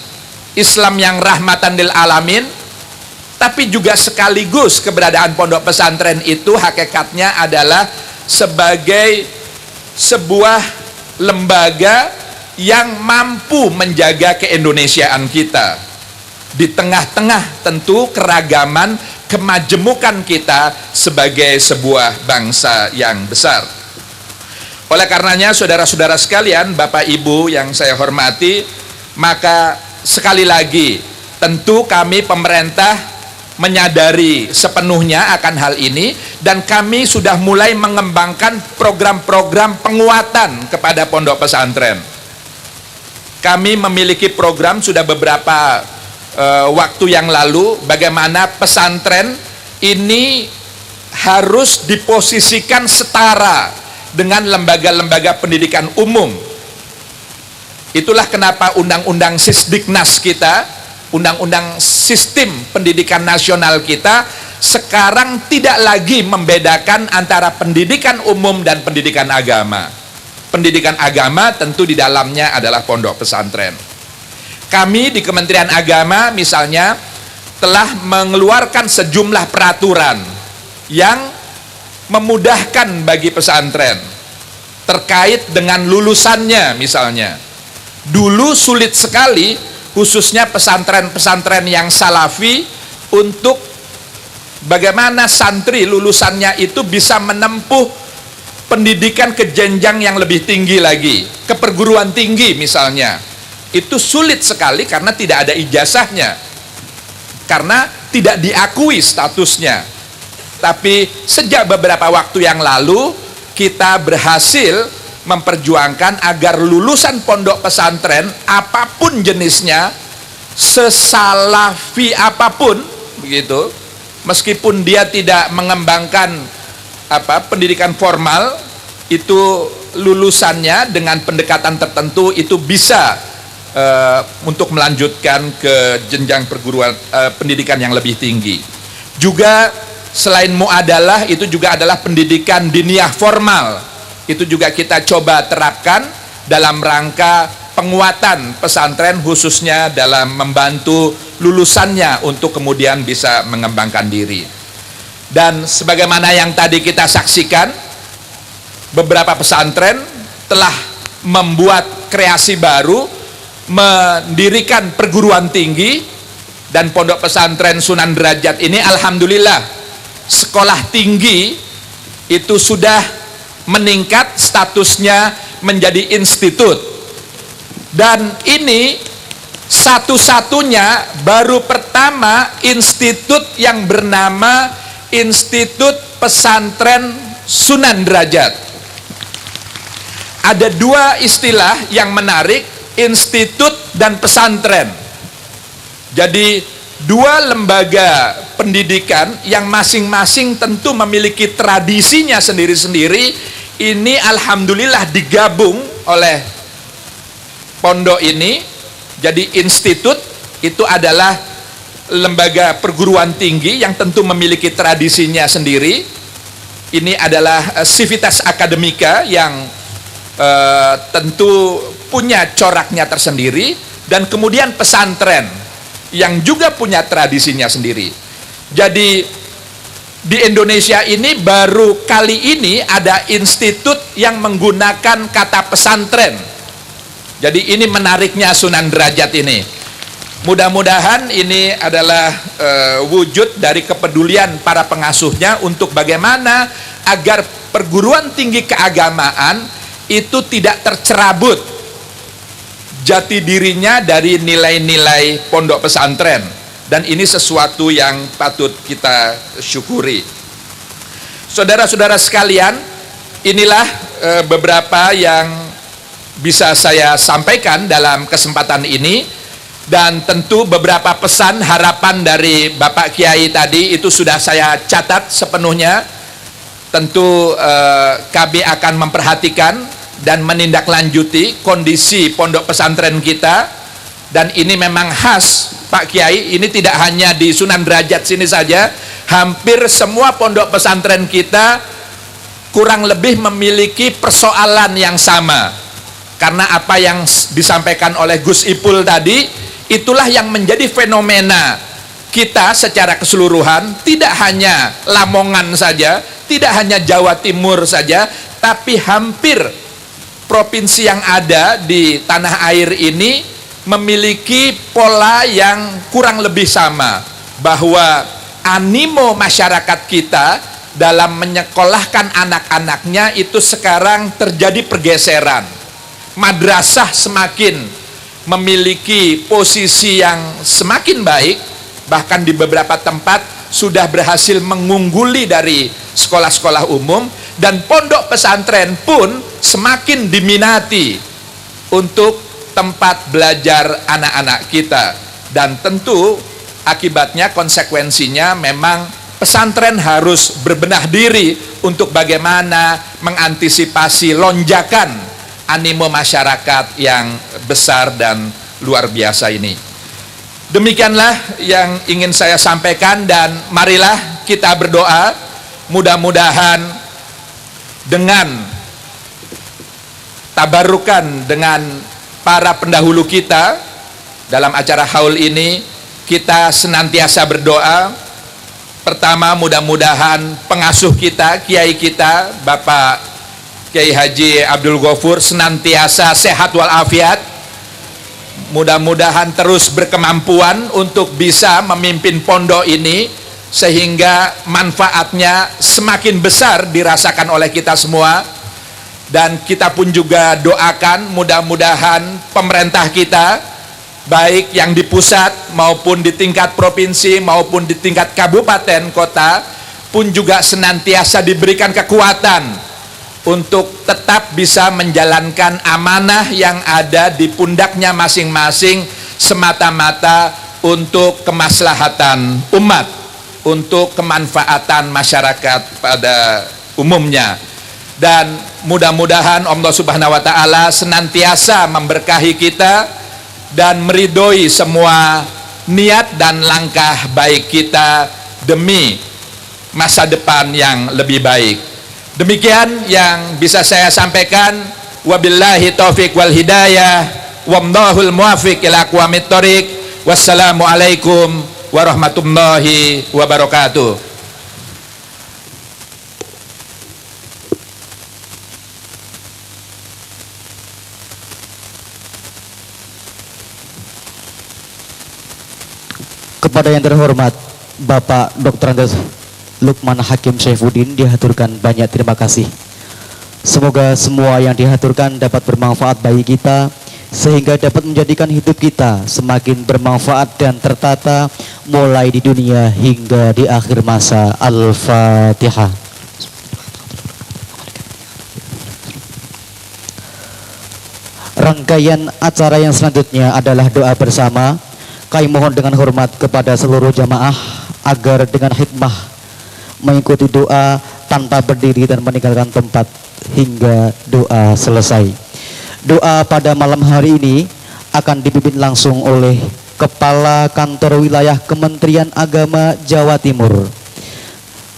Islam yang rahmatan lil alamin, tapi juga sekaligus keberadaan pondok pesantren itu hakikatnya adalah sebagai sebuah lembaga yang mampu menjaga keindonesiaan kita di tengah-tengah tentu keragaman kemajemukan kita sebagai sebuah bangsa yang besar. Oleh karenanya saudara-saudara sekalian, Bapak Ibu yang saya hormati, maka sekali lagi tentu kami pemerintah menyadari sepenuhnya akan hal ini, dan kami sudah mulai mengembangkan program-program penguatan kepada pondok pesantren. Kami memiliki program sudah beberapa waktu yang lalu, bagaimana pesantren ini harus diposisikan setara dengan lembaga-lembaga pendidikan umum. Itulah kenapa undang-undang Sisdiknas kita, undang-undang sistem pendidikan nasional kita sekarang tidak lagi membedakan antara pendidikan umum dan pendidikan agama. Pendidikan agama tentu di dalamnya adalah pondok pesantren. Kami di Kementerian Agama misalnya telah mengeluarkan sejumlah peraturan yang memudahkan bagi pesantren terkait dengan lulusannya. Misalnya dulu sulit sekali khususnya pesantren-pesantren yang salafi untuk bagaimana santri lulusannya itu bisa menempuh pendidikan ke jenjang yang lebih tinggi lagi, ke perguruan tinggi misalnya. Itu sulit sekali karena tidak ada ijazahnya, karena tidak diakui statusnya. Tapi sejak beberapa waktu yang lalu kita berhasil memperjuangkan agar lulusan pondok pesantren apapun jenisnya, sesalafi apapun begitu, meskipun dia tidak mengembangkan pendidikan formal, itu lulusannya dengan pendekatan tertentu itu bisa untuk melanjutkan ke jenjang perguruan pendidikan yang lebih tinggi. Juga selain muadalah, itu juga adalah pendidikan diniyah formal. Itu juga kita coba terapkan dalam rangka penguatan pesantren, khususnya dalam membantu lulusannya untuk kemudian bisa mengembangkan diri. Dan sebagaimana yang tadi kita saksikan, beberapa pesantren telah membuat kreasi baru, mendirikan perguruan tinggi, dan pondok pesantren Sunan Derajat ini alhamdulillah sekolah tinggi itu sudah meningkat statusnya menjadi institut. Dan ini satu-satunya baru pertama institut yang bernama Institut Pesantren Sunan Derajat. Ada dua istilah yang menarik, institut dan pesantren. Jadi dua lembaga pendidikan yang masing-masing tentu memiliki tradisinya sendiri-sendiri, ini alhamdulillah digabung oleh pondok ini. Jadi institut itu adalah lembaga perguruan tinggi yang tentu memiliki tradisinya sendiri. Ini adalah Civitas Academica yang tentu punya coraknya tersendiri, dan kemudian pesantren yang juga punya tradisinya sendiri. Jadi di Indonesia ini baru kali ini ada institut yang menggunakan kata pesantren. Jadi ini menariknya Sunan Derajat ini. Mudah-mudahan ini adalah wujud dari kepedulian para pengasuhnya untuk bagaimana agar perguruan tinggi keagamaan itu tidak tercerabut jati dirinya dari nilai-nilai pondok pesantren, dan ini sesuatu yang patut kita syukuri. Saudara-saudara sekalian, inilah beberapa yang bisa saya sampaikan dalam kesempatan ini, dan tentu beberapa pesan harapan dari Bapak Kiai tadi itu sudah saya catat sepenuhnya. Tentu kami akan memperhatikan dan menindaklanjuti kondisi pondok pesantren kita, dan ini memang khas Pak Kiai, ini tidak hanya di Sunan Derajat sini saja, hampir semua pondok pesantren kita kurang lebih memiliki persoalan yang sama. Karena apa yang disampaikan oleh Gus Ipul tadi, itulah yang menjadi fenomena kita secara keseluruhan, tidak hanya Lamongan saja, tidak hanya Jawa Timur saja, tapi hampir provinsi yang ada di tanah air ini memiliki pola yang kurang lebih sama, bahwa animo masyarakat kita dalam menyekolahkan anak-anaknya itu sekarang terjadi pergeseran. Madrasah semakin memiliki posisi yang semakin baik, bahkan di beberapa tempat sudah berhasil mengungguli dari sekolah-sekolah umum, dan pondok pesantren pun semakin diminati untuk tempat belajar anak-anak kita. Dan tentu akibatnya, konsekuensinya memang pesantren harus berbenah diri untuk bagaimana mengantisipasi lonjakan animo masyarakat yang besar dan luar biasa ini. Demikianlah yang ingin saya sampaikan, dan marilah kita berdoa mudah-mudahan dengan tabarukan dengan para pendahulu kita dalam acara haul ini, kita senantiasa berdoa. Pertama, mudah-mudahan pengasuh kita, kiai kita, Bapak Kiai Haji Abdul Ghafur senantiasa sehat walafiat. Mudah-mudahan terus berkemampuan untuk bisa memimpin pondok ini, sehingga manfaatnya semakin besar dirasakan oleh kita semua. Dan kita pun juga doakan mudah-mudahan pemerintah kita, baik yang di pusat maupun di tingkat provinsi maupun di tingkat kabupaten kota, pun juga senantiasa diberikan kekuatan untuk tetap bisa menjalankan amanah yang ada di pundaknya masing-masing, semata-mata untuk kemaslahatan umat, untuk kemanfaatan masyarakat pada umumnya. Dan mudah-mudahan Allah Subhanahu wa Ta'ala senantiasa memberkahi kita dan meridhoi semua niat dan langkah baik kita demi masa depan yang lebih baik. Demikian yang bisa saya sampaikan. Wabillahi taufiq wal hidayah, wallahul muwaffiq ila aqwamit thoriq. Wassalamualaikum warahmatullahi wabarakatuh. Kepada yang terhormat Bapak Dr. Andes Lukman Hakim Syaifuddin dihaturkan banyak terima kasih. Semoga semua yang dihaturkan dapat bermanfaat bagi kita, sehingga dapat menjadikan hidup kita semakin bermanfaat dan tertata mulai di dunia hingga di akhir masa. Al-Fatihah. Rangkaian acara yang selanjutnya adalah doa bersama. Kami mohon dengan hormat kepada seluruh jamaah agar dengan hikmah mengikuti doa tanpa berdiri dan meninggalkan tempat hingga doa selesai. Doa pada malam hari ini akan dipimpin langsung oleh Kepala Kantor Wilayah Kementerian Agama Jawa Timur.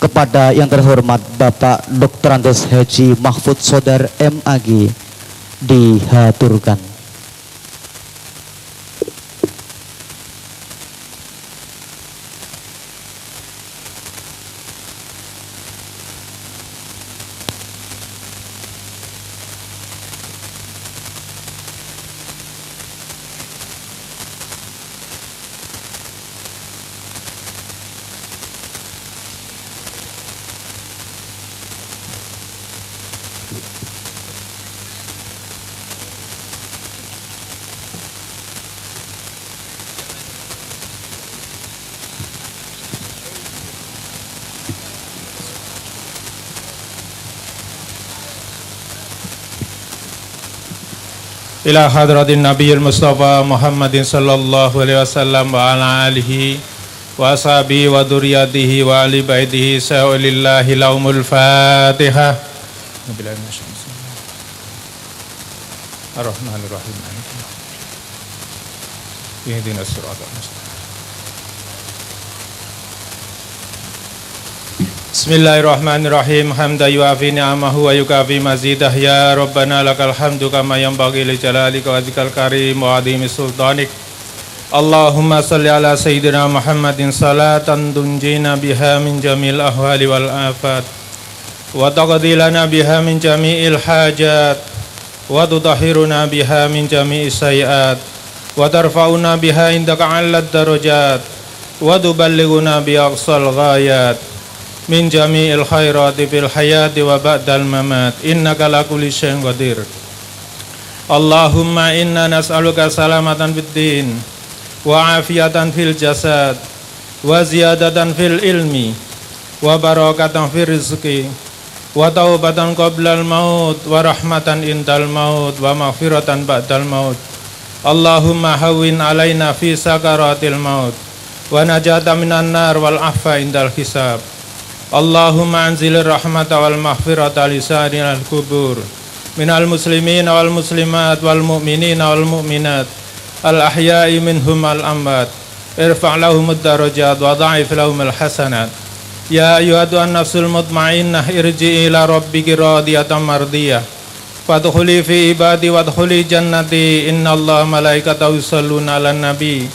Kepada yang terhormat Bapak Dr. Andes Haji Mahfud Sodar MAG dihaturkan. ila hadratin nabiyil mustafa Muhammadin sallallahu alaihi wasallam wa ala alihi wa ashabihi wa dzurriyyatihi wa ali baitihi sa'alillahi laumul fatihah. Ar-Rahmanir Rahim. Ihdinas siratal mustaqim. Bismillahirrahmanirrahim. Hamda yuafi ni'amahu wa yukafi mazidah. Ya Rabbana lakal hamdu kama yanbaghi li jalalika wa dzikal karim wa adhimi sultanik. Allahumma salli ala sayyidina Muhammadin salatan tunjina biha min jamil ahwali wal afat wa taqdi lana biha min jami'il hajat وتطهرنا بها من جميع السيئات وترفعنا بها عندك أعلى الدرجات وتبلغنا بأقصى الغايات من جميع الخيرات في الحياة وبعد الممات إنك على كل شيء قدير. اللهم إنا نسألك سلامة في الدين وعافية في الجسد وزيادة في العلم وبركة في الرزق وتوبة قبل الموت ورحمة عند الموت ومغفرة بعد الموت. اللهم هون علينا في سكرات الموت ونجاة من النار والعفو عند الحساب. اللهم أنزل الرحمة والمغفرة لسائر القبور من المسلمين والمسلمات والمؤمنين والمؤمنات الأحياء منهم الأموات. ارفع لهم الدرجات وضاعف لهم الحسنات. يا أيها النفس المطمئنة ارجعي إلى ربك راضية مرضية فادخلي في عبادي وادخلي جنتي إن الله ملائكته يصلون على النبي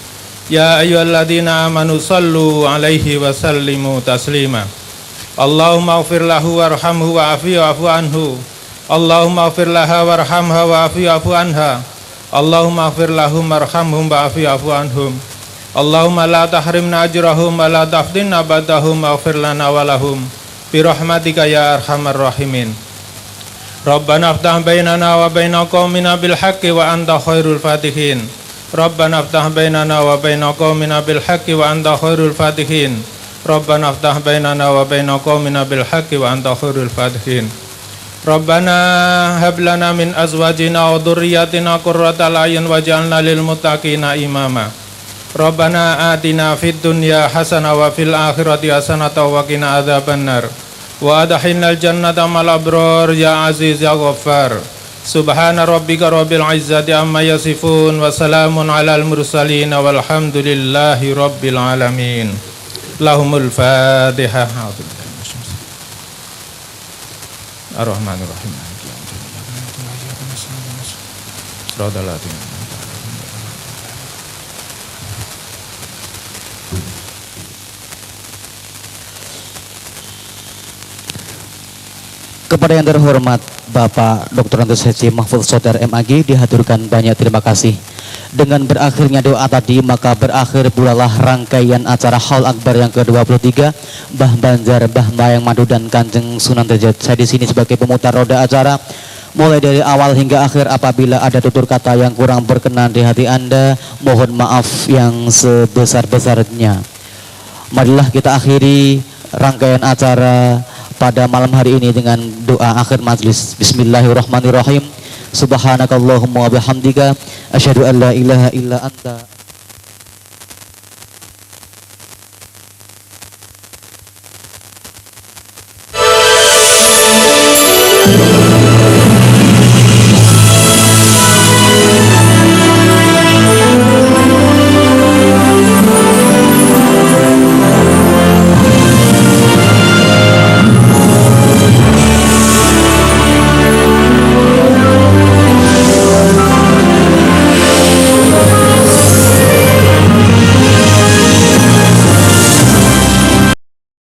يا أيها الذين آمنوا صلوا عليه وسلموا تسليما. اللهم اغفر له وارحمه وعافيه واعف عنه. اللهم اغفر لها وارحمها وعافيه واعف عنها. اللهم اغفر لهم وارحمهم وعافيه واعف عنهم. اللهم لا تحرمنا أجرهم ولا تفتنا بعدهم واغفر لنا ولهم برحمتك يا أرحم الراحمين. ربنا افتح بيننا وبين قومنا بالحق وأنت خير الفاتحين. ربنا افتح بيننا وبين قومنا بالحق وأنت خير الفاتحين. ربنا افتح بيننا وبين قومنا بالحق وأنت خير الفاتحين. ربنا هب لنا من أزواجنا وذرياتنا قرة أعين واجعلنا للمتقين إماما. ربنا آتنا في الدنيا حسنة وفي الآخرة حسنة وقنا عذاب النار وأدخلنا الجنة مع الأبرار يا عزيز يا غفار. سبحان ربك رب العزة عما يصفون وسلام على المرسلين والحمد لله رب العالمين. لهم الفاتحة. الرحمن الرحيم. Kepada yang terhormat Bapak Dr. Andes Haji Mahfudz Sodar MAG dihaturkan banyak terima kasih. Dengan berakhirnya doa tadi maka berakhir pulalah rangkaian acara Haul Akbar yang ke-23 Mbah Banjar, Mbah Mayang Madu dan Kanjeng Sunan Derajat. Saya di sini sebagai pemutar roda acara mulai dari awal hingga akhir. Apabila ada tutur kata yang kurang berkenan di hati Anda, mohon maaf yang sebesar-besarnya. Marilah kita akhiri rangkaian acara pada malam hari ini dengan doa akhir majlis. Bismillahirrahmanirrahim. Subhanakallahumma wa bihamdika asyhadu an la ilaha illa anta